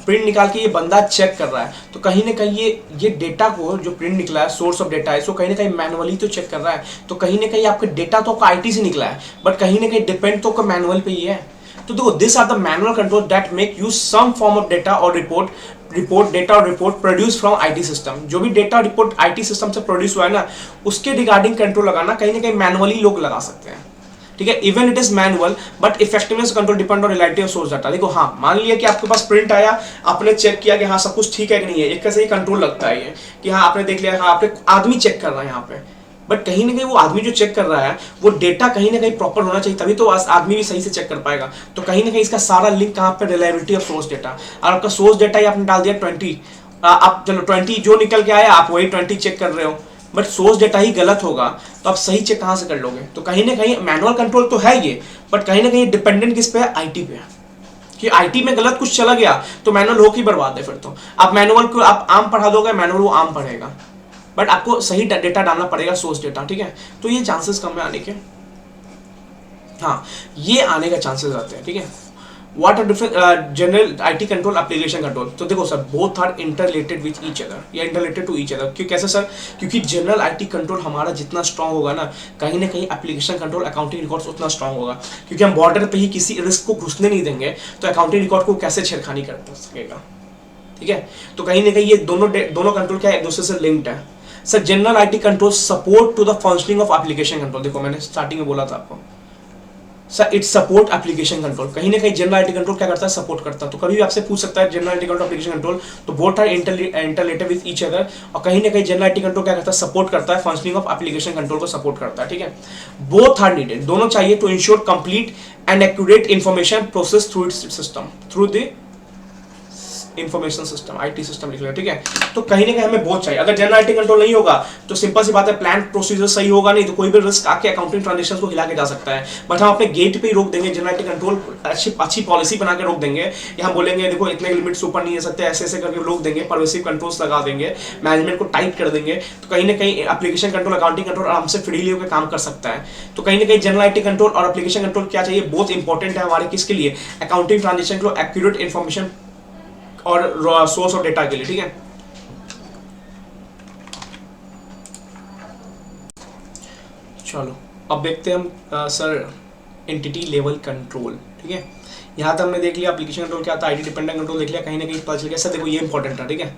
प्रिंट निकाल के ये बंदा चेक कर रहा है, तो कहीं ना कहीं ये डेटा को जो प्रिंट निकला है, सोर्स ऑफ डेटा है, इसको कहीं ना कहीं मैनुअली तो चेक कर रहा है, तो कहीं ना कहीं आपका डेटा तो आईटी से निकला है, बट कहीं ना कहीं डिपेंड तो मैनुअल पे ही है। तो देखो this are the manual control that make use some form of data और report produce from IT system. जो भी डेटा रिपोर्ट आईटी सिस्टम से प्रोड्यूस हुआ है ना, उसके रिगार्डिंग कंट्रोल लगाना कहीं ना कहीं मैनुअली लोग लगा सकते हैं, ठीक है। Even it is manual but effectiveness control depend on relative source data. देखो हाँ, मान लिया कि आपके पास प्रिंट आया, आपने चेक किया कि हाँ सब कुछ ठीक है कि नहीं है, एक कैसे ही कंट्रोल लगता है ये कि हाँ आपने देख लिया, हाँ आपने आदमी चेक कर रहा है यहाँ पे, बट कहीं ना कहीं वो आदमी जो चेक कर रहा है वो डेटा कहीं ना कहीं प्रॉपर होना चाहिए, तभी तो आदमी भी सही से चेक कर पाएगा। तो कहीं ना कहीं इसका सारा लिंक कहाँ पे, रिलायबिलिटी ऑफ सोर्स डेटा। और आपका सोर्स डेटा ही आपने डाल दिया 20, आप चलो 20 जो निकल के आया आप वही 20 चेक कर रहे हो, बट सोर्स डेटा ही गलत होगा तो आप सही चेक कहाँ से कर लोगे। तो कहीं ना कहीं मैनुअल कंट्रोल तो है ये, बट कहीं ना कहीं डिपेंडेंट किस पे है, आईटी पे है, कि आईटी में गलत कुछ चला गया तो मैनुअल हो की बर्बाद है। फिर तो आप मैनुअल को आप आम पढ़ा दोगे, मैनुअल वो आम पढ़ेगा, बट आपको सही डेटा डालना पड़ेगा, सोर्स डेटा, ठीक है। तो ये चांसेस कम है आने के, हाँ ये आने का चांसेस रहते हैं, ठीक है। What are different general IT control, application control. तो देखो sir both are interrelated with each other, या इंटरलेटेड टू ईच अदर। क्यों, कैसे सर? क्योंकि जनरल आईटी कंट्रोल हमारा जितना स्ट्रांग होगा ना कहीं एप्लीकेशन कंट्रोल, अकाउंटिंग रिकॉर्ड्स उतना स्ट्रांग होगा, क्योंकि हम बॉर्डर पे ही किसी रिस्क को घुसने नहीं देंगे, तो अकाउंटिंग रिकॉर्ड को कैसे छेड़खानी कर सकेगा, ठीक है। तो कहीं ना कहीं ये दोनों कंट्रोल क्या है, एक दूसरे से लिंक्ड है। Sir general IT control support to the functioning of application control, देखो मैंने स्टार्टिंग में बोला था आपको sir it support application control, कहीं ना कहीं जनरल आईटी कंट्रोल क्या करता है, सपोर्ट करता है। तो कभी भी आपसे पूछ सकता है general IT control application control, तो both are interrelated with each other, और कहीं ना कहीं जनरल आईटी कंट्रोल क्या करता है, सपोर्ट करता है फंक्शनिंग ऑफ एप्लीकेशन कंट्रोल को सपोर्ट करता है, ठीक है। बोथ आर नीडेड, दोनों चाहिए to ensure complete and accurate information process through its system, through the information system, IT system लिख लिया, ठीक है। तो कहीं ना कहीं हमें बहुत चाहिए। अगर जनरल आईटी कंट्रोल नहीं होगा तो सिंपल सी बात है, प्लान प्रोसीजर सही होगा नहीं तो कोई भी रिस्क आके अकाउंटिंग ट्रांजेक्शन को हिला के जा सकता है। बट हम अपने गेट पे ही रोक देंगे, जनरल आईटी कंट्रोल अच्छी पॉलिसी बना के रोक देंगे, यहाँ बोलेंगे देखो इतने लिमिट्स ऊपर नहीं जा सकते, ऐसे ऐसे करके रोक देंगे, परवेसिव कंट्रोल्स लगा देंगे, मैनेजमेंट को टाइट कर देंगे, तो कहीं ना कहीं एप्लीकेशन कंट्रोल अकाउंटिंग कंट्रोल आराम से फ्रीली होकर काम कर सकता है। तो कहीं ना कहीं जनरल आईटी कंट्रोल और एप्लीकेशन कंट्रोल क्या चाहिए, बहुत इंपॉर्टेंट है हमारे किसके लिए, अकाउंटिंग ट्रांजेक्शन को एक्यूरेट इन्फॉर्मेशन और सोर्स ऑफ डेटा के लिए, ठीक है। चलो अब देखते हैं हम सर एंटिटी लेवल कंट्रोल, ठीक है। यहाँ तक हमने देख लिया एप्लीकेशन कंट्रोल क्या था, आईटी डिपेंडेंट कंट्रोल देख लिया, कहीं ना कहीं पता चल गया सर देखो ये इंपॉर्टेंट है, ठीक है।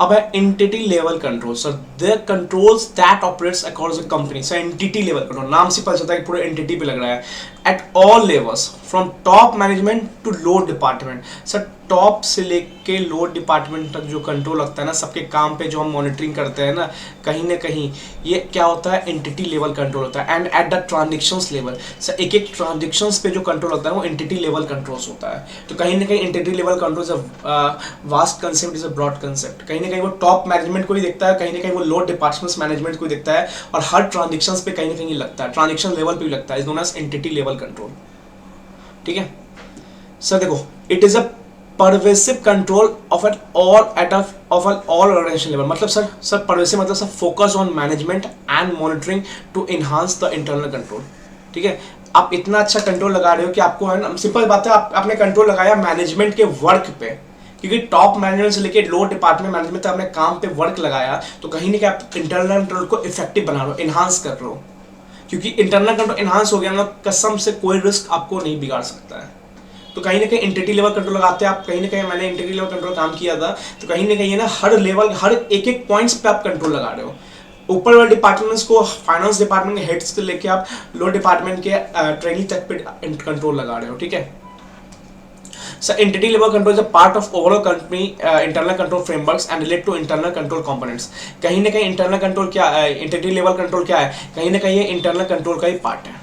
अब है entity level control, sir the controls that operates across the company. Sir entity level control नाम से पता चलता है कि पूरे एंटिटी पे लग रहा है, at all levels from top management to lower department. Sir top से लेके लोअर डिपार्टमेंट तक जो कंट्रोल लगता है ना, सबके काम पे जो हम मॉनिटरिंग करते हैं ना कहीं ये क्या होता है, एंटिटी लेवल कंट्रोल होता है। And at the transactions level, sir एक एक ट्रांजेक्शंस पे जो कंट्रोल होता है वो एंटिटी लेवल कंट्रोल्स होता है। तो कहीं ना कहीं entity level control is a vast concept, is a broad concept. कहीं ना कहीं वो टॉप मैनेजमेंट को भी देखता है, कहीं ना कहीं वो लोअर डिपार्टमेंट्स मैनेजमेंट को देखता है, और हर ट्रांजेक्शंस पे कहीं ना कहीं लगता है, ट्रांजेक्शन लेवल पे भी लगता है, is known as entity level control, ठीक है। सर देखो it is a pervasive control of an all organisation level, मतलब सर परवेसिव मतलब sir focus on management and monitoring to enhance the internal control, ठीक है। आप इतना अच्छा कंट्रोल लगा रहे हो कि आपको है ना, सिंपल बात है, आपने कंट्रोल लगाया मैनेजमेंट के वर्क पे, क्योंकि टॉप मैनेजमेंट से लेके लोअर डिपार्टमेंट मैनेजमेंट तक आपने काम पे वर्क लगाया, तो कहीं ना कहीं आप इंटरनल कंट्रोल को इफेक्टिव बना रहे हो, इनहांस कर रहे हो, क्योंकि इंटरनल कंट्रोल इनहांस हो गया ना, कसम से कोई रिस्क आपको नहीं बिगाड़ सकता है। तो कहीं ना कहीं एंटिटी लेवल कंट्रोल लगाते हैं आप, कहीं ना कहीं मैंने एंटिटी लेवल कंट्रोल काम किया था, तो कहीं ना कहीं ना हर लेवल हर एक पॉइंट्स पे आप कंट्रोल लगा रहे हो, ऊपर वाले डिपार्टमेंट्स को, फाइनेंस डिपार्टमेंट के हेड्स से लेके आप लोअर डिपार्टमेंट के ट्रेनिंग तक पे कंट्रोल लगा रहे हो, ठीक है। So entity level control is a part of overall company internal control frameworks and relate to internal control components। कहीं ना कहीं internal control क्या है, entity level control क्या है, कहीं ना कहीं ये internal control का ही पार्ट है,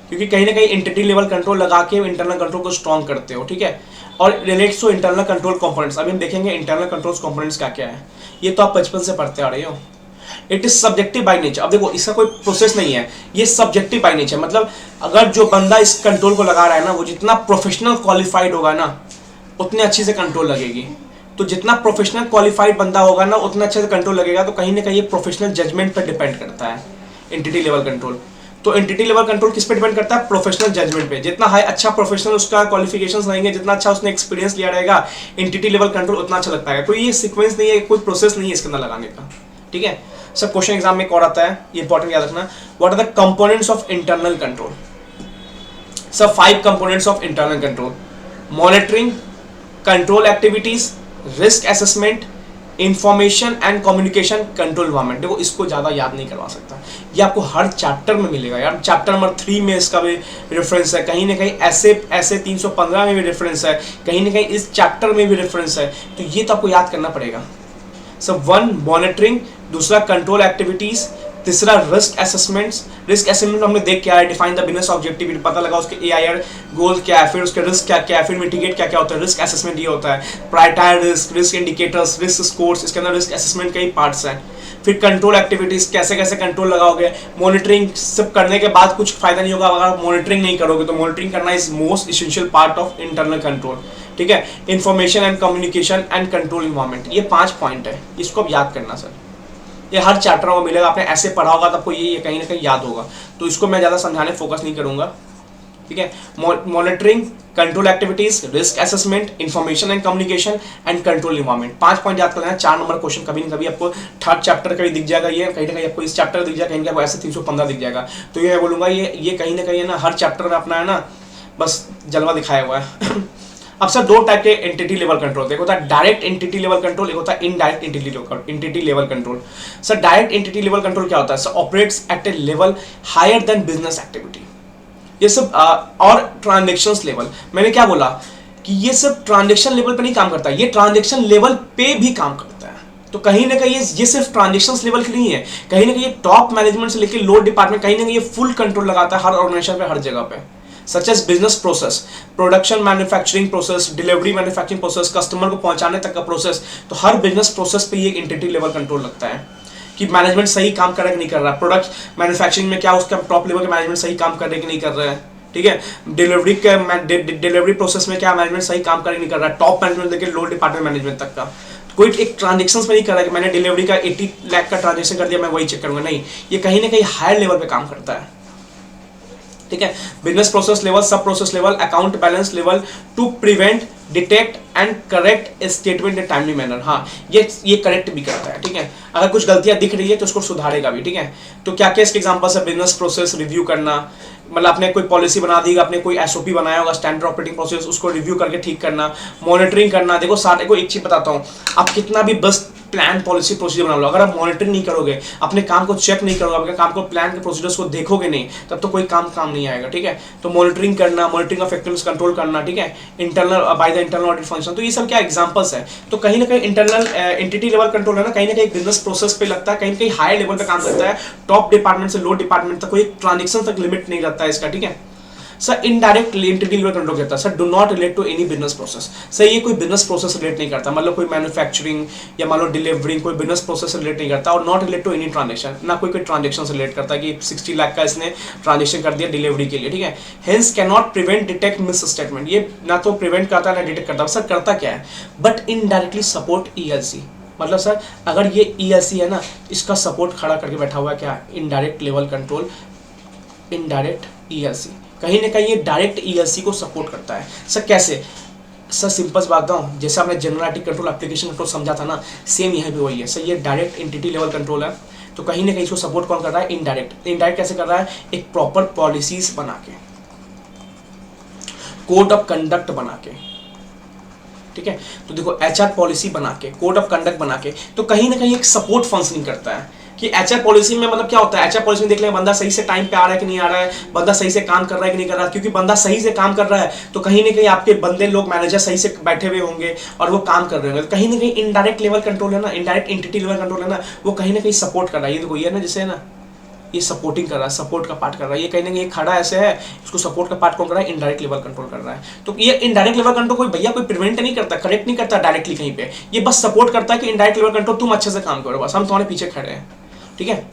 क्योंकि कहीं ना कहीं entity level control लगा के internal control को strong करते हो, ठीक है। और relates to internal control components, अभी हम देखेंगे internal controls components क्या क्या है, ये तो आप बचपन से पढ़ते आ रहे हो। It is subjective by nature, अब देखो इसका कोई प्रोसेस नहीं है, ये सब्जेक्टिव बाई नेचर, मतलब अगर जो बंदा इस कंट्रोल को लगा रहा है ना, वो जितना प्रोफेशनल क्वालिफाइड होगा ना उतने अच्छे से कंट्रोल लगेगी। तो जितना प्रोफेशनल क्वालिफाइड बंदा होगा ना उतना अच्छे से कंट्रोल लगेगा। तो कहीं ना कहीं ये प्रोफेशनल जजमेंट पर डिपेंड करता है एंटिटी लेवल कंट्रोल। तो एंटिटी लेवल कंट्रोल किस पे डिपेंड करता है, प्रोफेशनल जजमेंट पे। जितना हाई अच्छा प्रोफेशनल उसका क्वालिफिकेशंस रहेंगे, जितना अच्छा उसने एक्सपीरियंस लिया रहेगा, एंटिटी लेवल कंट्रोल उतना अच्छा लग पाएगा। कोई ये सीक्वेंस नहीं है, कोई प्रोसेस नहीं है इसके अंदर लगाने का, ठीक है। सब क्वेश्चन एग्जाम में और आता है, ये इंपॉर्टेंट याद रखना। What are the components of internal control? सब 5 components of internal control: monitoring, control activities, risk assessment, information and communication, control environment. देखो इसको ज्यादा याद नहीं करवा सकता, ये आपको हर चैप्टर में मिलेगा यार। चैप्टर नंबर 3 में इसका भी रेफरेंस है, कहीं ना कहीं ऐसे 315 में भी रेफरेंस है, कहीं ना कहीं इस चैप्टर में भी रेफरेंस है। तो ये तो आपको याद करना पड़ेगा। सब 1 मॉनिटरिंग, दूसरा कंट्रोल एक्टिविटीज, तीसरा रिस्क असेसमेंट्स। रिस्क असेसमेंट हमने देख क्या है, डिफाइन द बिजनेस ऑब्जेक्टिव, पता लगा उसके AIR गोल क्या है, फिर उसके रिस्क क्या क्या है, फिर मिटिगेट क्या क्या होता है। रिस्क असेसमेंट ये होता है। Prioritise risk, risk indicators, risk scores, इसके अंदर रिस्क असेसमेंट के ही पार्ट्स हैं। फिर कंट्रोल एक्टिविटीज, कैसे कैसे कंट्रोल लगाओगे। मॉनिटरिंग सब करने के बाद कुछ फायदा नहीं होगा अगर आप मॉनिटरिंग नहीं करोगे, तो मॉनिटरिंग करना is most essential part of internal control, ठीक है। Information and communication and control environment, ये 5 पॉइंट है, इसको अब याद करना सर। ये हर चैप्टर में मिलेगा, आपने ऐसे पढ़ा होगा तो आपको ये कहीं ना कहीं याद होगा, तो इसको मैं ज़्यादा समझाने फोकस नहीं करूंगा, ठीक है। Monitoring, control activities, risk assessment, information and communication and control environment. 5 point याद करना है। 4 नंबर क्वेश्चन कभी ना कभी आपको 3rd चैप्टर का भी दिख जाएगा, ये कहीं ना कहीं आपको इस चैप्टर दिख जाएगा, कहीं ना कहीं ऐसे 315 दिख जाएगा। तो ये मैं बोलूँगा ये कहीं ना कहीं है ना, हर चैप्टर में अपना है ना बस जलवा दिखाया हुआ है। अब सर दो टाइप के एंटिटी लेवल कंट्रोल, एक होता है डायरेक्ट एंटिटी लेवल कंट्रोल, एक होता है indirect entity level control. Sir direct entity level control क्या होता है? Sir operates at a level higher than business activity. ये सब और ट्रांजेक्शंस लेवल, मैंने क्या बोला कि ये सब ट्रांजेक्शन लेवल पे नहीं काम करता, ये ट्रांजेक्शन लेवल पे भी काम करता है। तो कहीं ना कहीं ये सिर्फ ट्रांजेक्शंस लेवल की नहीं है, कहीं ना कहीं टॉप मैनेजमेंट से लेकर लो डिपार्टमेंट कहीं ना कहीं ये फुल कंट्रोल लगाता है हर ऑर्गेनाइजेशन पे, हर जगह पे। Such as business process, production manufacturing process, delivery manufacturing process, customer को पहुंचाने तक का प्रोसेस, तो हर बिजनेस प्रोसेस पे ये एंटिटी लेवल कंट्रोल लगता है कि मैनेजमेंट सही काम कर रहा है कि नहीं कर रहा। प्रोडक्ट मैन्युफैक्चरिंग में क्या उसका टॉप लेवल के मैनेजमेंट सही काम कर रहे कि नहीं कर रहा है, ठीक है। डिलीवरी प्रोसेस में क्या मैनेजमेंट सही काम कर रहा नहीं कर रहा है, टॉप मैनेजमेंट लेकर लो डिपार्टमेंट मैनेजमेंट तक का। कोई एक ट्रांजेक्शन में नहीं कर रहा है कि मैंने डिलीवरी का 80 लाख का ट्रांजेक्शन कर दिया मैं वही चेक करूंगा, नहीं, ये कहीं ना कहीं हायर लेवल पे काम करता है, ठीक है। Business process level, sub process level, account balance level, to prevent, detect and correct statement in timely manner. हाँ, ये करेक्ट भी करता है, ठीक है। अगर कुछ गलतियां दिख रही है तो उसको सुधारेगा भी, ठीक है। तो क्या क्या इसके एग्जांपल्स है? बिजनेस प्रोसेस रिव्यू करना, मतलब आपने कोई पॉलिसी बना दी, आपने कोई एसओपी बनाया होगा, स्टैंडर्ड ऑपरेटिंग प्रोसेस, उसको रिव्यू करके ठीक करना। मॉनिटरिंग करना, देखो सारे को एक चीज बताता हूँ, आप कितना भी बस प्लान पॉलिसी प्रोसीजर बना लो, अगर आप मॉनिटरिंग नहीं करोगे, अपने काम को चेक नहीं करोगे, अपने काम को प्लान के प्रोसीजर्स को देखोगे नहीं, तब तो कोई काम नहीं आएगा, ठीक है। तो मॉनिटरिंग करना, मॉनिटरिंग ऑफ एक्टिविटीज कंट्रोल करना, ठीक है, internal by the internal audit function. तो ये सब क्या एग्जांपल्स है। तो कहीं ना कहीं इंटरनल एंटिटी लेवल कंट्रोल है ना, कहीं ना कहीं बिजनेस प्रोसेस पे लगता है, कहीं ना कहीं हाई लेवल पे काम करता है, टॉप डिपार्टमेंट से लो डिपार्टमेंट तक, कोई ट्रांजेक्शन तक लिमिट नहीं रहता है इसका, ठीक है। Sir indirect entity level control कहता है sir do not relate to any business process. Sir ये कोई बिजनेस प्रोसेस रिलेट नहीं करता, मतलब कोई मैन्युफैक्चरिंग या मान लो डिलीवरिंग, कोई बिजनेस प्रोसेस रिलेट नहीं करता, और not relate to any transaction, ना कोई ट्रांजेक्शन से रिलेट करता है कि 60 लाख का इसने ट्रांजेक्शन कर दिया डिलीवरी के लिए, ठीक है। Hence can not prevent detect miss statement, ये ना तो प्रिवेंट करता है ना डिटेक्ट करता। सर करता क्या है? बट इनडायरेक्टली सपोर्ट ईएलसी, मतलब सर अगर ये ईएलसी है ना, इसका सपोर्ट खड़ा करके बैठा हुआ है क्या? Indirect level control, indirect ELC, कहीं ना कहीं ये डायरेक्ट ईएलसी को सपोर्ट करता है। सर कैसे? सर सिंपल बात बताऊं, जैसे आपने जनरल कंट्रोल, एप्लीकेशन कंट्रोल समझा था ना, सेम यह भी वही है। सर ये डायरेक्ट एंटिटी लेवल कंट्रोल है, तो कहीं ना कहीं इसको सपोर्ट कौन कर रहा है? इनडायरेक्ट। इनडायरेक्ट कैसे कर रहा है? एक प्रॉपर पॉलिसीज बना के, कोड ऑफ कंडक्ट बना के, ठीक है। तो देखो एचआर पॉलिसी बना के, कोड ऑफ कंडक्ट बना के, तो कहीं ना कहीं एक सपोर्ट फंक्शनिंग करता है कि एचआर पॉलिसी में मतलब क्या होता है? एचआर पॉलिसी में देख लेंगे बंदा सही से टाइम पे आ रहा है कि नहीं आ रहा है, बंदा सही से काम कर रहा है कि नहीं कर रहा है, क्योंकि बंदा सही से काम कर रहा है तो कहीं ना कहीं आपके बंदे लोग मैनेजर सही से बैठे हुए होंगे और वो काम कर रहे होंगे, कहीं ना कहीं इनडायरेक्ट लेवल कंट्रोल है ना, इनडायरेक्ट एंटिटी लेवल कंट्रोल है ना, वो कहीं ना कहीं सपोर्ट कर रहा है। ये देखो ये ना, जैसे ना ये सपोर्टिंग कर रहा है, सपोर्ट का पार्ट कर रहा है, ये कहीं ना कहीं खड़ा ऐसे है, इसको सपोर्ट का पार्ट कौन कर रहा है? इनडायरेक्ट लेवल कंट्रोल कर रहा है। तो ये इनडायरेक्ट लेवल कंट्रोल कोई भैया कोई प्रिवेंट नहीं करता, करेक्ट नहीं करता डायरेक्टली कहीं पे, ये बस सपोर्ट करता है कि इनडायरेक्ट लेवल कंट्रोल तुम अच्छे से काम करो, बस हम तुम्हारे पीछे खड़े हैं, ठीक है।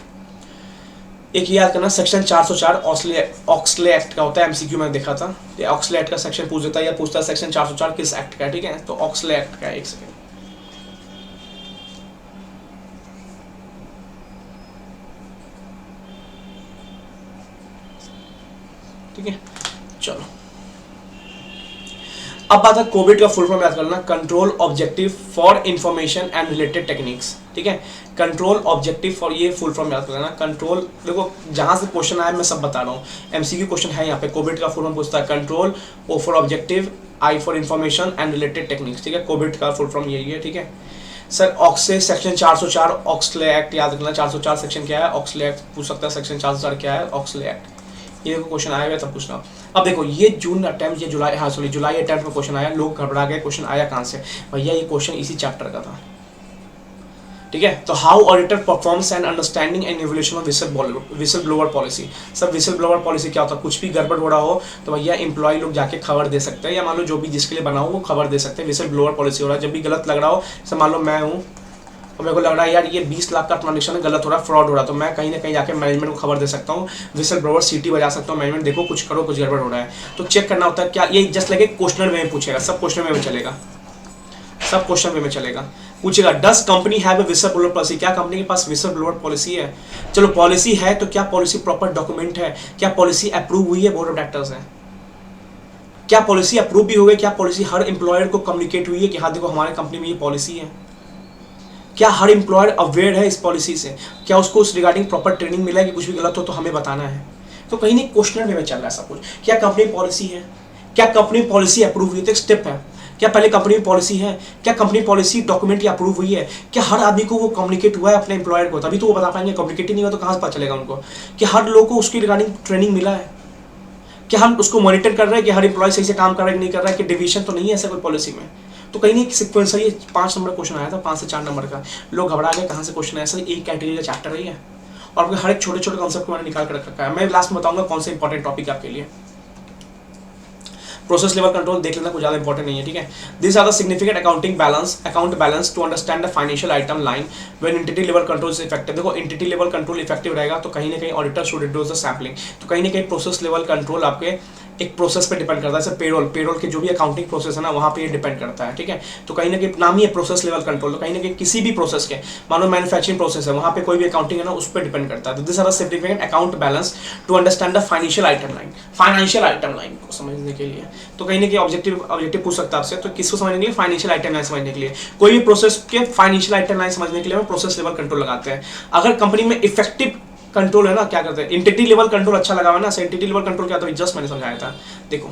एक याद करना, सेक्शन 404 ऑक्सले एक्ट का होता है, एमसीक्यू में देखा था, ये ऑक्सले एक्ट का सेक्शन पूछ देता है, या पूछता है सेक्शन 404 किस एक्ट का है, ठीक है। तो ऑक्सले एक्ट का है, एक सेकंड, ठीक है। चलो अब बात है कोविड का फुल फॉर्म याद करना, control objective for information and related techniques, ठीक है। कंट्रोल ऑब्जेक्टिव फॉर, ये फुल फॉर्म याद करना। कंट्रोल, देखो जहां से क्वेश्चन आया मैं सब बता रहा हूँ, एमसीक्यू क्वेश्चन है यहाँ पे। कोविड का फुल फॉर्म पूछता है control, O for objective, I for information and related techniques, ठीक है। कोविड का फुल फॉर्म यही है, ठीक है। सर ऑक्से सेक्शन 404 ऑक्सले एक्ट याद रखना, 404 सेक्शन क्या है? ऑक्सले एक्ट पूछ सकता है, सेक्शन 404 क्या है? Oxley act. ये क्वेश्चन आया तब पूछना। अब देखो ये जून अटेम्प्ट, ये जुलाई, हाँ सॉरी जुलाई अटेम्प्ट में क्वेश्चन आया, लोग घबरा गए, क्वेश्चन आया कहाँ से? भैया ये क्वेश्चन इसी चैप्टर का था, ठीक है। तो how auditor performs and understanding and evolution of whistle blower policy. Sir whistle blower policy क्या होता है? कुछ भी गड़बड़ हो रहा हो तो भैया एम्प्लॉय लोग जाके खबर दे सकते हैं, या मान लो जो भी जिसके लिए बना हो वो खबर दे सकते हैं। विसल ब्लोअर पॉलिसी हो रहा है, जब भी गलत लग रहा हो, सर मान लो मैं हूँ और मेरे को लग रहा है यार ये 20 लाख का ट्रांजेक्शन गलत हो रहा है, फ्रॉड हो रहा है, तो मैं कहीं ना कहीं जाके मैनेजमेंट को खबर दे सकता हूँ, विसल ब्लोअर सीटी बजा सकता हूँ, मैनेजमेंट देखो कुछ करो, कुछ गड़बड़ हो रहा है। तो चेक करना होता है क्या, ये जस्ट लगे क्वेश्चन में पूछेगा, सब क्वेश्चन में चलेगा, सब क्वेश्चन में चलेगा, पूछेगा does company have a whistle blower policy, क्या कंपनी के पास विसल ब्लोअर पॉलिसी है? चलो पॉलिसी है तो क्या पॉलिसी प्रॉपर डॉक्यूमेंट है? क्या पॉलिसी अप्रूव हुई है बोर्ड ऑफ डायरेक्टर्स है? क्या पॉलिसी अप्रूव भी हो गई? क्या पॉलिसी हर एम्प्लॉयर को कम्युनिकेट हुई है कि हाँ देखो हमारे कंपनी में ये पॉलिसी है? क्या हर एम्प्लॉयर अवेयर है इस पॉलिसी से? क्या उसको उस रिगार्डिंग प्रॉपर ट्रेनिंग मिला है कि कुछ भी गलत हो तो हमें बताना है? तो कहीं नहीं क्वेश्चन में चल रहा है सब कुछ। क्या कंपनी पॉलिसी है? क्या कंपनी पॉलिसी अप्रूव हुई? तो एक स्टेप है, क्या पहले कंपनी पॉलिसी है, क्या कंपनी पॉलिसी डॉक्यूमेंट या अप्रूव हुई है, क्या हर आदमी को वो कम्युनिकेट हुआ है अपने एम्प्लॉयर को, तभी तो वो बता पाएंगे। कम्युनिकेट ही नहीं हुआ तो कहाँ से पता चलेगा उनको कि हर लोग को उसकी रिगार्डिंग ट्रेनिंग मिला है, क्या हम उसको मॉनिटर कर रहे हैं कि हर एम्प्लॉय सही से काम कर रहा है कि नहीं कर रहा है, कि डिवीजन तो नहीं है ऐसा कोई पॉलिसी में। तो कहीं नहीं सिक्वेंस ये 5 नंबर क्वेश्चन आया था, 5 से 4 नंबर का, लोग घबरा गए कहाँ से क्वेश्चन है, ऐसा एक कैटेगरी का चैप्टर ही है और हर एक छोटे छोटे कॉन्सेप्ट को मैंने निकाल कर रखा है। मैं लास्ट में बताऊंगा कौन सा इंपॉर्टेंट टॉपिक आपके लिए। प्रोसेस लेवल कंट्रोल देख लेना, कुछ ज़्यादा इंपॉर्टेंट नहीं है, ठीक है। This are the significant account balance to understand the financial item line when entity level control is effective. देखो एंटिटी लेवल कंट्रोल इफेक्टिव रहेगा तो कहीं ना कहीं auditor should reduce the sampling, तो कहीं ना कहीं प्रोसेस लेवल कंट्रोल आपके एक प्रोसेस पे डिपेंड करता है, जैसे पेरोल के जो भी अकाउंटिंग प्रोसेस है ना वहाँ पे ये डिपेंड करता है, ठीक है। तो कहीं ना कहीं नाम ही है प्रोसेस लेवल कंट्रोल, तो कहीं ना कहीं किसी भी प्रोसेस के, मानो मैन्युफैक्चरिंग प्रोसेस है वहाँ पे कोई भी अकाउंटिंग है ना उस पर डिपेंड करता है। तो this are the significant account balance to understand the financial item line को समझने के लिए। तो कहीं ना कहीं ऑब्जेक्टिव पूछ सकता है आपसे, तो किसको समझने के लिए? फाइनेंशियल आइटम लाइन समझने के लिए। कोई भी प्रोसेस के फाइनेंशियल आइटम लाइन समझने के लिए हम प्रोसेस लेवल कंट्रोल लगाते हैं। अगर कंपनी में इफेक्टिव कंट्रोल है ना, क्या करते हैं, एंटिटी लेवल कंट्रोल अच्छा लगा हुआ ना। एंटिटी लेवल कंट्रोल क्या होता है, जस्ट मैंने समझाया था। देखो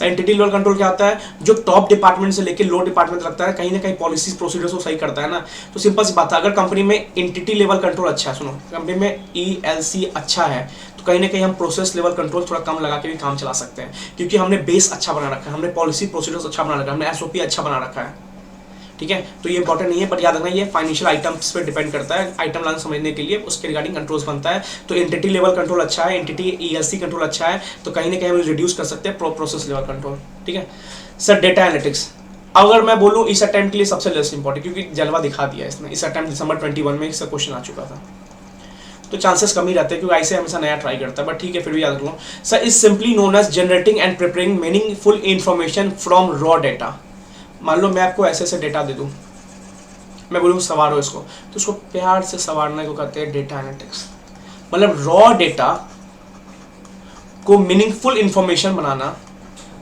एंटिटी लेवल कंट्रोल क्या होता है, जो टॉप डिपार्टमेंट से लेकर लो डिपार्टमेंट लगता है, कहीं ना कहीं पॉलिसीज प्रोसीजर्स को सही करता है ना। तो सिंपल सी बात है, अगर कंपनी में एंटिटी लेवल कंट्रोल अच्छा है, सुनो, कंपनी में ELC अच्छा है, तो कहीं ना कहीं हम प्रोसेस लेवल कंट्रोल थोड़ा कम लगा के भी काम चला सकते हैं, क्योंकि हमने बेस अच्छा बना रखा है, हमने पॉलिसी प्रोसीजर्स अच्छा बना रखा है, हमने SOP अच्छा बना रखा है, ठीक है। तो ये इंपॉर्टेंट नहीं है, पर याद रखना ये फाइनेंशियल आइटम्स पे डिपेंड करता है। आइटम लाइन समझने के लिए उसके रिगार्डिंग कंट्रोल्स बनता है। तो एंटिटी लेवल कंट्रोल अच्छा है, एंटिटी ELC कंट्रोल अच्छा है, तो कहीं ना कहीं हम रिड्यूस कर सकते हैं प्रोसेस लेवल कंट्रोल, ठीक है। सर डेटा एनालिटिक्स, अगर मैं बोलूँ इस अटेम्प्ट के लिए सबसे लेस्ट इंपॉर्टेंट, क्योंकि जलवा दिखा दिया इसने, इस अटेम्प्ट दिसंबर 21 में इसका क्वेश्चन आ चुका था, तो चांसेस कम ही रहते हैं क्योंकि ऐसे हमेशा नया ट्राई करता है, बट ठीक है फिर भी याद रख लो। Sir is simply known as generating and preparing meaningful information from raw data. मान लो मैं आपको ऐसे डेटा दे दूँ, मैं बोलूँ सवारो इसको, तो उसको प्यार से सवारने को कहते हैं डेटा एनालिटिक्स। मतलब रॉ डेटा को मीनिंगफुल इंफॉर्मेशन बनाना,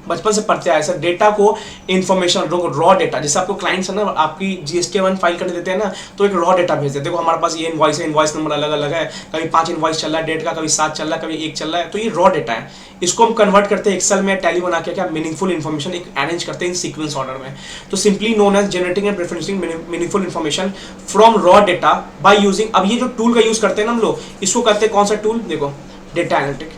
बचपन से पढ़ते आए सर, डेटा को इन्फॉर्मेशन रॉ डेटा, जैसे आपको क्लाइंट्स है ना आपकी GST-1 फाइल करने देते हैं ना, तो एक रॉ डेटा भेज देते हैं। देखो हमारे पास ये इनवॉइस है, इनवॉइस नंबर अलग अलग है, कभी 5 इनवॉइस चल रहा है डेट का, कभी 7 चल रहा है, कभी 1 चल रहा है, तो ये रॉ डेटा है। इसको हम कन्वर्ट करते हैं एक्सेल में, टैली बना के क्या मीनिंगफुल इन्फॉर्मेशन एक अरेंज करते हैं इन सीक्वेंस ऑर्डर में। तो simply known as generating and preferencing meaningful information from raw data by using, अब ये जो टूल का यूज करते हैं ना हम लोग, इसको करते हैं कौन सा टूल, देखो डेटा एनालिटिक्स,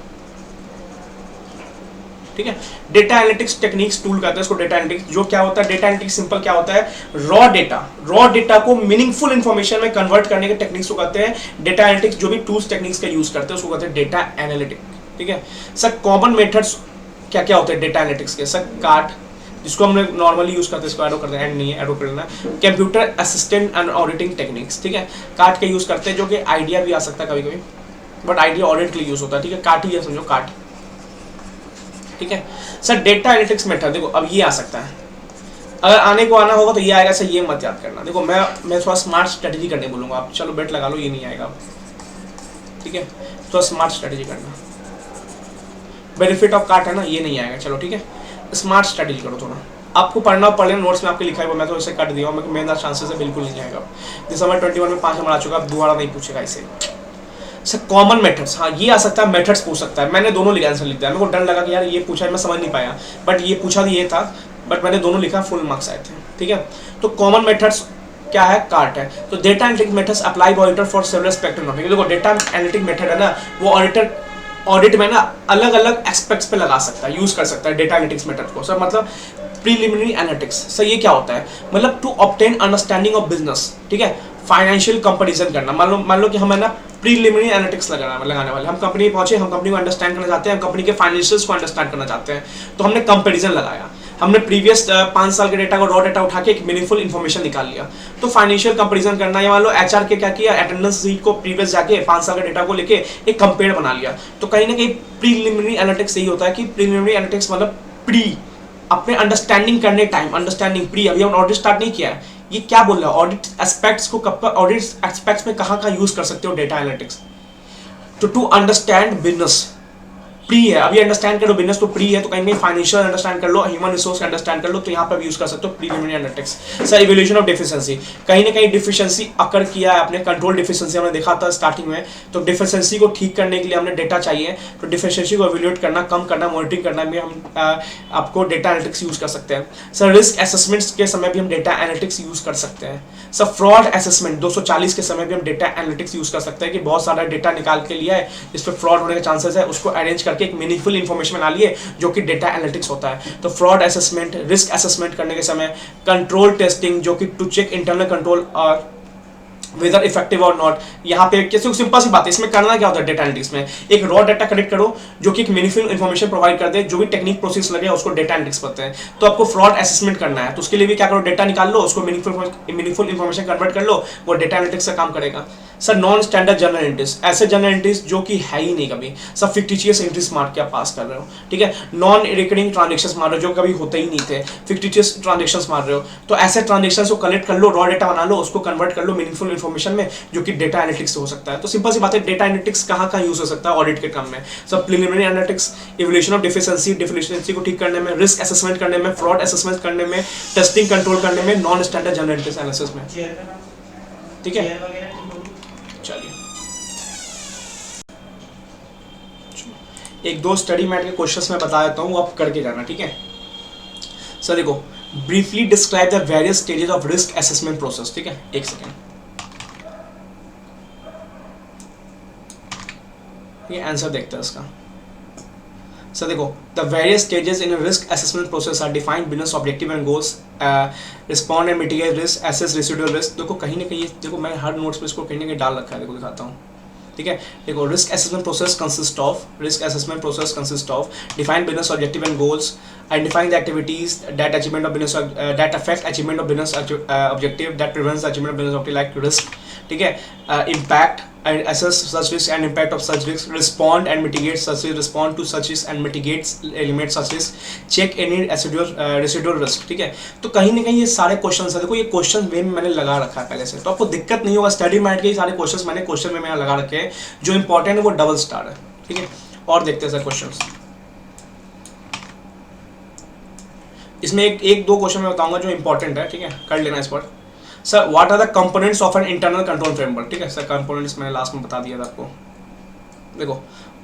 ठीक है। डेटा एनालिटिक्स टेक्निक्स टूल कहते हैं इसको, डेटा एनालिटिक्स। जो क्या होता है डेटा एनालिटिक्स, सिंपल क्या होता है, रॉ डेटा को मीनिंगफुल इंफॉर्मेशन में कन्वर्ट करने के टेक्निक्स को कहते हैं डेटा एनालिटिक्स। जो भी टूल्स टेक्निक्स का यूज करते हैं उसको कहते हैं डेटा एनालिटिक्स, ठीक है। सर कॉमन मेथड्स क्या क्या होते हैं डेटा एनालिटिक्स के, सर काट, जिसको हमने नॉर्मली यूज करते हैं, इसको एडो करते हैं, एंड नहीं है एडो करना, computer assistant and auditing techniques, ठीक है। काट के यूज करते हैं, जो कि आइडिया भी आ सकता है कभी कभी, बट आइडिया ऑडिट के लिए यूज होता है, ठीक है। काट ही है समझो, काट, ठीक है। सर डेटा एनालिटिक्स मेथड, देखो अब ये आ सकता है, अगर आने को आना होगा तो ये आएगा सर, ये मत याद करना। देखो मैं थोड़ा स्मार्ट स्ट्रेटजी करने बोलूँगा, आप चलो बेट लगा लो ये नहीं आएगा, ठीक है। थोड़ा स्मार्ट स्ट्रेटजी करना, बेनिफिट ऑफ काट है ना, ये नहीं आएगा, चलो ठीक है। स्मार्ट स्ट्रेटजी करो थोड़ा, आपको पढ़ना पढ़ लेना, नोट्स में आपके लिखा है, मैं तो इसे कट दिया हूँ, मेरा चांसेस है बिल्कुल नहीं आएगा। दिसंबर 21 में 5 नंबर आ चुका, अब दोबारा नहीं पूछेगा इसे। सर कॉमन मेथड्स, हाँ ये आ सकता है, मेथड्स पूछ सकता है, मैंने दोनों लिखा, आंसर लिख दिया, मेरे को डर लगा कि यार ये पूछा है मैं समझ नहीं पाया, बट ये पूछा भी ये था, बट मैंने दोनों लिखा, फुल मार्क्स आए थे, ठीक है। तो कॉमन मेथड्स क्या है, काट है। तो data analytic methods apply bye auditor for several spectrum topic. देखो डेटा एनालिटिक मेथड है ना, वो ऑडिट में ना अलग अलग एस्पेक्ट्स पे लगा सकता है, यूज कर सकता है डेटा एनालिटिक्स मेथड को। सर मतलब प्रीलिमिनरी एनालिटिक्स, सर ये क्या होता है, मतलब to obtain understanding of business, ठीक है। फाइनेंशियल कंपैरिजन करना, मान लो कि हम है ना प्रीलिमिनरी एनालिटिक्स लगाने वाले, हम कंपनी पहुंचे, हम कंपनी को अंडरस्टैंड करना चाहते हैं, हम कंपनी के फाइनेंशियल्स को अंडरस्टैंड करना चाहते हैं, तो हमने कंपैरिजन लगाया, हमने प्रीवियस 5 साल के डेटा को रॉ डेटा उठा के एक मीनिंगफुल इन्फॉर्मेशन निकाल लिया। तो फाइनेंशियल कंपैरिजन करना, या मान लो HR के क्या किया, अटेंडेंस शीट को प्रीवियस जाके 5 साल के डेटा को लेके एक कंपेयर बना लिया। तो कहीं ना कहीं प्रीलिमिनरी एनालिटिक्स यही होता है कि प्रीलिमिनरी एनालिटिक्स मतलब प्री, अपने अंडरस्टैंडिंग करने टाइम, अंडरस्टैंडिंग प्री, अभी हम ऑडिट स्टार्ट नहीं किया है, ये क्या बोल रहा है, ऑडिट एस्पेक्ट्स को कब पर, ऑडिट एस्पेक्ट्स में कहाँ यूज कर सकते हो data analytics, to understand business प्री है, अभी अंडरस्टैंड कर लो बिजनेस तो प्री है, तो कहीं फाइनेंशियल अंडरस्टैंड कर लो, ह्यूमन रिसोर्स अंडरस्टैंड कर लो, तो यहाँ पर भी यूज कर सकते हो preliminary analytics. Sir evolution of deficiency, कहीं ना कहीं डिफिशिएंसी अकर किया है आपने, कंट्रोल डिफिशिएंसी हमने देखा था स्टार्टिंग में, तो डिफिशिएंसी को ठीक करने के लिए हमने डेटा चाहिए, तो डिफिशिएंसी को इवैल्यूएट करना, कम करना, मॉनिटरिंग करना में हम आपको डेटा एनालिटिक्स यूज कर सकते हैं। सर रिस्क असेसमेंट्स के समय भी हम डेटा एनालिटिक्स यूज कर सकते हैं। सर फ्रॉड असेसमेंट 240 के समय भी हम डेटा एनालिटिक्स यूज कर सकते हैं कि बहुत सारा डेटा निकाल के लिया है, इस पर फ्रॉड होने के चांसेस है, उसको अरेंज करके एक मीनिंगफुल इन्फॉर्मेशन बना लिए, जो कि डेटा एनालिटिक्स होता है। तो फ्रॉड असेसमेंट, रिस्क असेसमेंट करने के समय कंट्रोल टेस्टिंग, जो कि टू चेक इंटरनल कंट्रोल और वेदर इफेक्टिव और नॉट। यहाँ पे कैसे सिंपल सी बात है, इसमें करना क्या होता है डेटा एनालिटिक्स में, एक रॉ डेटा कलेक्ट करो जो कि एक मीनिंगफुल इन्फॉर्मेशन प्रोवाइड कर दे, जो भी टेक्निक प्रोसेस लगे उसको डेटा एनालिटिक्स बोलते हैं। तो आपको फ्रॉड असेसमेंट करना है, तो उसके लिए भी क्या करो, डेटा निकाल लो, उसको मीनिंगफुल इन्फॉर्मेशन कन्वर्ट कर लो, वो डेटा एनालिटिक्स का काम करेगा। Sir non standard journal entries, ऐसे जर्नल एंट्रीज जो कि है ही नहीं कभी, सब फिक्टिशियस एंट्रीज मार के आप पास कर रहे हो, ठीक है। नॉन रिकरिंग ट्रांजेक्शंस मार रहे हो जो कभी होते ही नहीं थे, फिक्टिशियस ट्रांजेक्शंस मार रहे हो, तो ऐसे ट्रांजेक्शंस को कलेक्ट कर लो, रॉ डेटा बना लो, उसको कन्वर्ट कर लो मीनिंगफुल इन्फॉर्मेशन में, जो कि डेटा एनालिटिक्स से हो सकता है। तो सिंपल सी बात है, डेटा एनालिटिक्स कहाँ कहाँ यूज हो सकता है ऑडिट के काम में। सब preliminary analytics, evolution of deficiency को ठीक करने में, रिस्क असेसमेंट करने में, फ्रॉड असेसमेंट करने में, टेस्टिंग कंट्रोल करने में, non standard journal entries analysis में, ठीक है। चलिए एक दो स्टडी मैट के क्वेश्चंस मैं बता देता हूँ, आप करके जाना, ठीक है। सर देखो, briefly describe the various stages of risk assessment process, ठीक है, एक सेकेंड, ये आंसर देखते हैं इसका। सर देखो, the various stages in risk assessment process are defined business objective and goals, respond and mitigate risk, assess residual risk. देखो कहीं ना कहीं, देखो मैं हर नोट्स पे इसको कहीं ना कहीं डाल रखा है, देखो दिखाता हूँ, ठीक है। देखो risk assessment process consist of define business objective and goals, identifying the activities that achievement of business that affect achievement of business objective, that prevents the achievement of business objective, like risk, ठीक है, impact and assess such risk and impact of such risk, respond and mitigate such risk, respond to such risk and mitigate eliminate such risk, check any residual risk, ठीक है। तो कहीं ना कहीं ये सारे क्वेश्चंस है, देखो ये क्वेश्चन वे में मैंने लगा रखा है पहले से, तो आपको दिक्कत नहीं होगा। स्टडी मैट के सारे क्वेश्चंस मैंने क्वेश्चन में मैंने लगा रखे हैं, जो इंपॉर्टेंट है वो डबल स्टार है, ठीक है। और देखते हैं सर क्वेश्चंस, इसमें एक दो क्वेश्चन मैं बताऊंगा जो इंपॉर्टेंट है, ठीक है, कर लेना इस पर। Sir what are the components of an internal control framework, ठीक है। सर कंपोनेंट्स मैंने लास्ट में बता दिया था आपको, देखो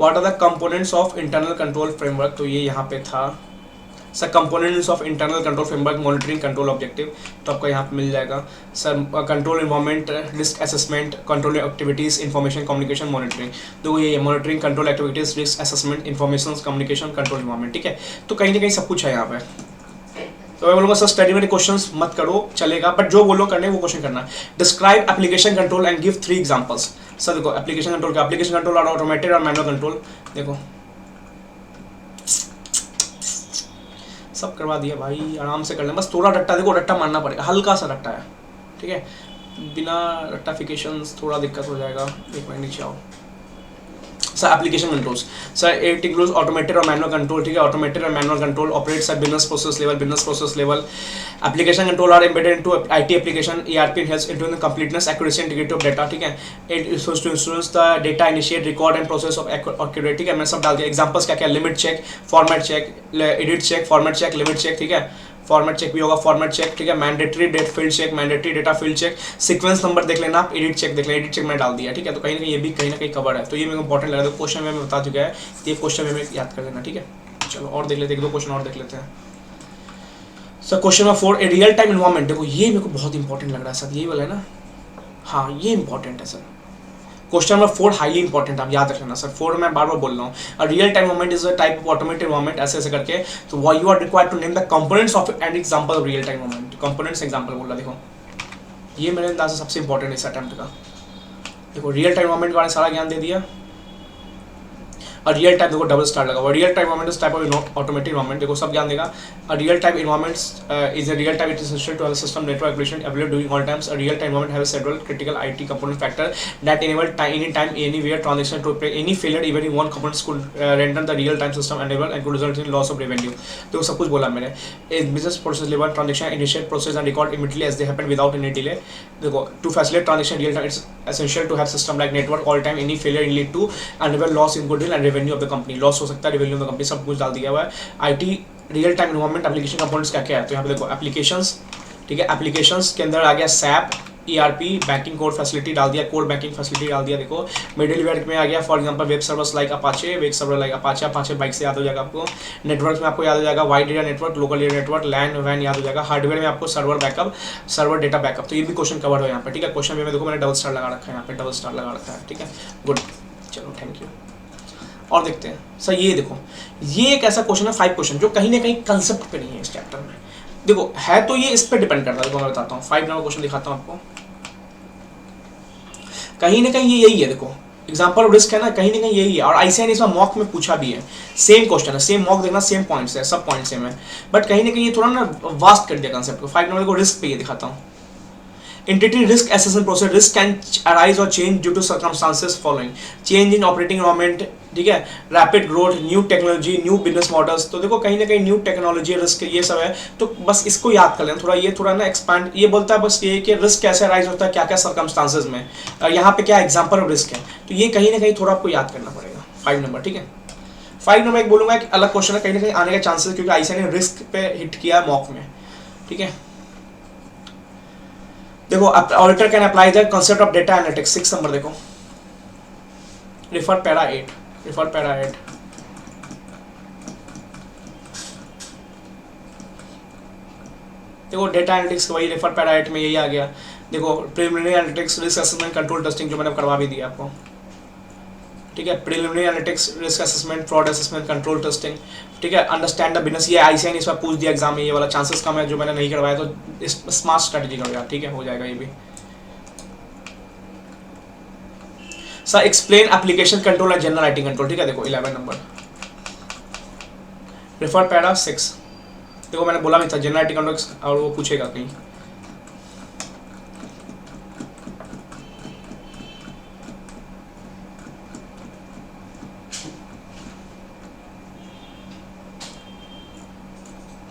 what are the components of internal control framework, तो ये यहाँ पे था। Sir components of internal control framework, monitoring, control, objective, तो आपको यहाँ पे मिल जाएगा। Sir control environment, risk assessment, control activities, information communication, monitoring, तो ये monitoring, control activities, risk assessment, information communication, control environment, ठीक है। तो कहीं ना कहीं सब कुछ है यहाँ पे। तो मैं बोलूँगा सर स्टडी में क्वेश्चंस मत करो, चलेगा, बट जो बोलो करने वो क्वेश्चन करना। Describe application control and give 3 examples. Sir देखो एप्लीकेशन कंट्रोल का, एप्लीकेशन कंट्रोल और ऑटोमेटेड और मैनुअल कंट्रोल, देखो सब करवा दिया भाई, आराम से कर लें, बस थोड़ा रट्टा, देखो रट्टा मारना पड़ेगा, हल्का सा रट्टा है, ठीक है, बिना रट्टाफिकेशन थोड़ा दिक्कत हो जाएगा। एक मिनट नीचे आओ। Sir application controls, sir it includes automated और मैनुअल कंट्रोल, ठीक है। ऑटोमेटेड और manual control operates at business process level. Application control are embedded into IT application, ERP helps into the completeness, accuracy and integrity of data, ठीक है। It used to ensure the data initiate, record and process of accurate, ठीक है। मैंने सब डाल दिया। Examples क्या क्या, limit check, format check, edit check, format check, limit check, ठीक है। फॉर्मेट चेक भी होगा, फॉर्मेट चेक, ठीक है। Mandatory date field check, mandatory data field check, sequence number देख लेना आप, एडिट चेक देख लेना, एडिट चेक मैंने डाल दिया, ठीक है। तो कहीं ना कहीं ये भी कहीं ना कहीं कवर है, तो ये मेरे को इंपॉर्टेंट लगा, तो क्वेश्चन में बता चुका है, ये क्वेश्चन में याद कर लेना, ठीक है। चलो और देख लेते हैं, 1-2 क्वेश्चन और देख लेते हैं। Sir question number 4, a real time environment, देखो ये मेरे को बहुत इंपॉर्टेंट लग रहा है सर, ये वाला है ना, हाँ ये इंपॉर्टेंट है sir. Question number 4 highly important, आप याद रखना सर, 4 मैं बार बार बोल रहा हूँ। Real time moment is a type of automated moment, ऐसे ऐसे करके, तो you are required to name the components of an example of real time moment. Components example बोल रहा, देखो ये मेरे अंदाज से सबसे इंपॉर्टेंट इस अटेम्प्ट का। देखो रियल टाइम मोमेंट के बारे में सारा ज्ञान दे दिया, और रियल टाइम देखो डबल स्टार लगा हुआ। Real time environment is type of automated environment, देखो सब ज्ञान देगा। A real time environment is a real time, it is essential to have a system network application available during all times. A real time environment has several critical IT component factor that enable anytime, anywhere transaction to operate. Any failure even in one component could render the real time system unable and could result in loss of revenue. तो सब कुछ बोला मैंने। Business process level transaction initiate, process and record immediately as they happen without any delay. देखो to facilitate transaction real time, it's essential to have system like network all time. Any failure lead to unable loss in goodwill and revenue. Revenue of the company, loss हो सकता है, revenue of the company, सब कुछ डाल दिया हुआ है। IT real time environment application components क्या क्या है, तो यहाँ पे देखो एप्लीकेशंस, ठीक है, एप्लीकेशंस के अंदर आ गया SAP, ERP, banking code facility डाल दिया, कोड बैंकिंग फैसिलिटी डाल दिया। देखो मिडिलवेयर में आ गया for example web servers like Apache, web server like Apache bike से याद हो जाएगा आपको। नेटवर्क में आपको याद हो जाएगा wide area network, local area network, LAN वैन याद हो जाएगा। हार्डवेयर में आपको server backup, server data backup, तो ये भी क्वेश्चन कवर हो यहाँ पे, ठीक है। क्वेश्चन में देखो मैंने डबल स्टार लगा रखा है, यहाँ पे डबल स्टार लगा रखा है, ठीक है, गुड, चलो थैंक यू। और देखते हैं सर, ये देखो ये एक ऐसा क्वेश्चन है 5 क्वेश्चन जो कहीं ना कहीं कंसेप्ट पे नहीं है इस चैप्टर में। देखो है तो ये इस पे डिपेंड करता है, देखो मैं बताता हूँ 5 नंबर क्वेश्चन दिखाता हूँ आपको, कहीं ना कहीं ये यही है। देखो एग्जांपल ऑफ रिस्क है ना, कहीं ना कहीं यही है, और ICAI ने इसमें मॉक में पूछा भी है, सेम क्वेश्चन है, सेम मॉक देखना, सेम पॉइंट्स है, सब पॉइंट सेम है, बट कहीं ना कहीं ये थोड़ा ना वास्ट कर दिया कंसेप्ट को। 5 नंबर को रिस्क पे ये दिखाता हूँ, Entity risk assessment process, risk can arise or change due to circumstances following: change in operating environment, ठीक है, rapid growth, new technology, new business models. तो देखो कहीं ना कहीं न्यू टेक्नोलॉजी, रिस्क, ये सब है, तो बस इसको याद कर लेना थोड़ा, ये थोड़ा ना एक्सपैंड, ये बोलता है बस ये कि रिस्क कैसे अराइज होता है, क्या क्या सर्कमस्टांसेस में, यहाँ पे क्या एग्जांपल ऑफ रिस्क है, तो ये कहीं ना कहीं थोड़ा आपको याद करना पड़ेगा 5 नंबर, ठीक है। 5 नंबर एक बोलूंगा एक अलग क्वेश्चन है, कहीं ना कहीं आने के चांसेस, क्योंकि ICAI ने रिस्क पे हिट किया मॉक में, ठीक है। देखो auditor can apply the concept of data analytics, 6 number देखो, रिफर पैरा 8, रिफर पैरा 8। देखो डेटा एनालिटिक्स वही रिफर पैरा 8 में यही आ गया। देखो preliminary analytics, risk assessment, control testing, जो मैंने करवा भी दिया आपको, ठीक है। Preliminary analytics, risk assessment, fraud assessment, control testing, ठीक है। अंडरस्टैंड द बिजनेस, ये ICAI ने इस बार पूछ दिया एग्जाम में, ये वाला चांसेस कम है, जो मैंने नहीं करवाया, तो इस स्मार्ट स्ट्रेटजी करेगा, ठीक है, हो जाएगा ये भी। Sir explain application control and general IT control, ठीक है। देखो 11 नंबर, रेफर पैरा 6। देखो मैंने बोला भी था जनरल IT कंट्रोल, और वो पूछेगा कहीं,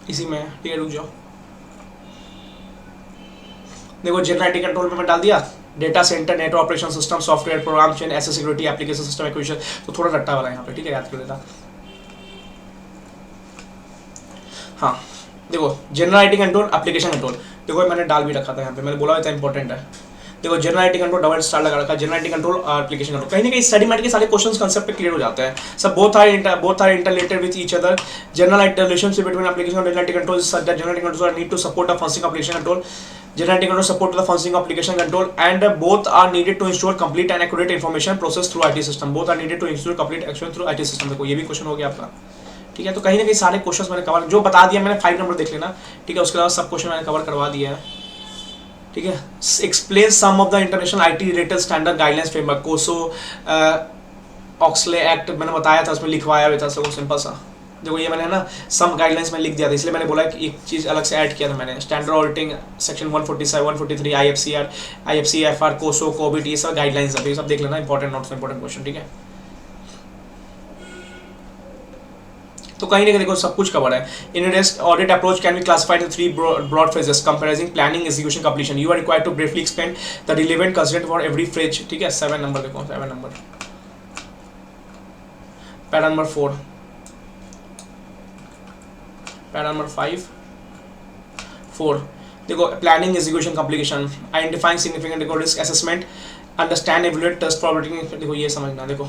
इसी में, ठीक है, रुक जाओ। देखो जनरल IT कंट्रोल में मैं डाल दिया data centre, network operation system, software, program chain, SS security, application system acquisition, तो थोड़ा रट्टा वाला यहाँ पे, ठीक है, याद कर लेता। हाँ देखो general IT control, application control, देखो मैंने डाल भी रखा था यहाँ पे, मैंने बोला था इंपॉर्टेंट है। देखो general IT control double star लगा रखा है, जनरल IT कंट्रोल और एप्लीकेशन कंट्रोल, कहीं ना कहीं स्टडी मैट के सारे क्वेश्चंस कांसेप्ट पे क्लियर हो जाते हैं सब, both are interrelated with each other. General IT relationship between application और general IT control such that general IT control need to support the functioning application control, general IT control support to the functioning of application control, and both are needed to ensure complete and accurate information process through IT system, both are needed to ensure complete action through IT system। देखो ये भी question हो गया आपका, ठीक है। तो कहीं ना कहीं सारे क्वेश्चंस मैंने कवर, जो बता दिया मैंने 5 नंबर देख लेना, ठीक है, उसके अलावा सब क्वेश्चन मैंने कवर करवा दिया है, ठीक है। Explain some of the international IT related standard guidelines framework, COSO Oxley act मैंने बताया था, उसमें लिखवाया हुआ था, सब सिंपल सा। देखो ये मैंने ना सम गाइडलाइंस में लिख दिया था, इसलिए मैंने बोला कि एक चीज़ अलग से ऐड किया था मैंने, स्टैंडर्ड ऑडिटिंग सेक्शन 147, 143, IFCR, कोसो, कोविड, ये सब गाइडलाइंस है, ये सब देख लेना, इंपॉर्टेंट नोट्स, इंपॉर्टेंट क्वेश्चन, ठीक है। तो कहीं ना कहीं देखो सब कुछ कवर है। In risk audit approach can be classified in 3 broad phases: comparing, planning, execution, completion. You are required to briefly explain the relevant constraint for every phase, ठीक है। 7 नंबर देखो, 7 number, para number 4, para number 4 देखो planning, execution, completion, identifying significant, देखो risk assessment, understand, evaluate, test probability, देखो ये समझना। देखो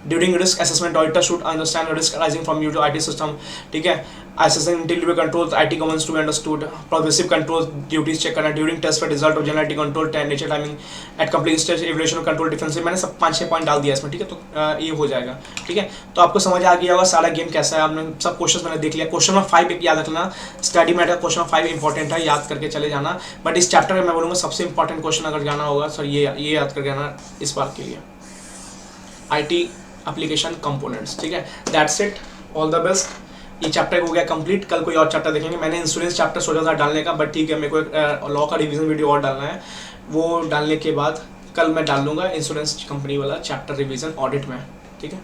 during risk assessment auditor should understand risk arising from new to IT system, ठीक है। Assessing integrity control, IT governance to be understood, progressive control duties check करना, during test for result of general IT control, nature timing at complete stage, evaluation of control difference, मैंने सब 5-6 point डाल दिया इसमें, ठीक है। तो ये हो जाएगा, ठीक है। तो आपको समझ आ गया होगा सारा गेम कैसा है, आपने सब क्वेश्चन मैंने देख लिया। क्वेश्चन नंबर 5 एक याद रखना, study matter question number 5 important है, याद करके चले जाना। बट इस चैप्टर में मैं बोलूँगा सबसे इंपॉर्टेंट क्वेश्चन अगर जाना होगा सर ये याद कर जाना इस बार के लिए, IT एप्लीकेशन कंपोनेंट्स, ठीक है। That's it, all the best. ये चैप्टर हो गया कंप्लीट, कल कोई और चैप्टर देखेंगे। मैंने इंश्योरेंस चैप्टर सोचा था डालने का, बट ठीक है, मेरे को एक लॉ का रिवीजन वीडियो और डालना है, वो डालने के बाद कल मैं डाल लूँगा इंश्योरेंस कंपनी वाला चैप्टर रिवीजन ऑडिट में, ठीक है।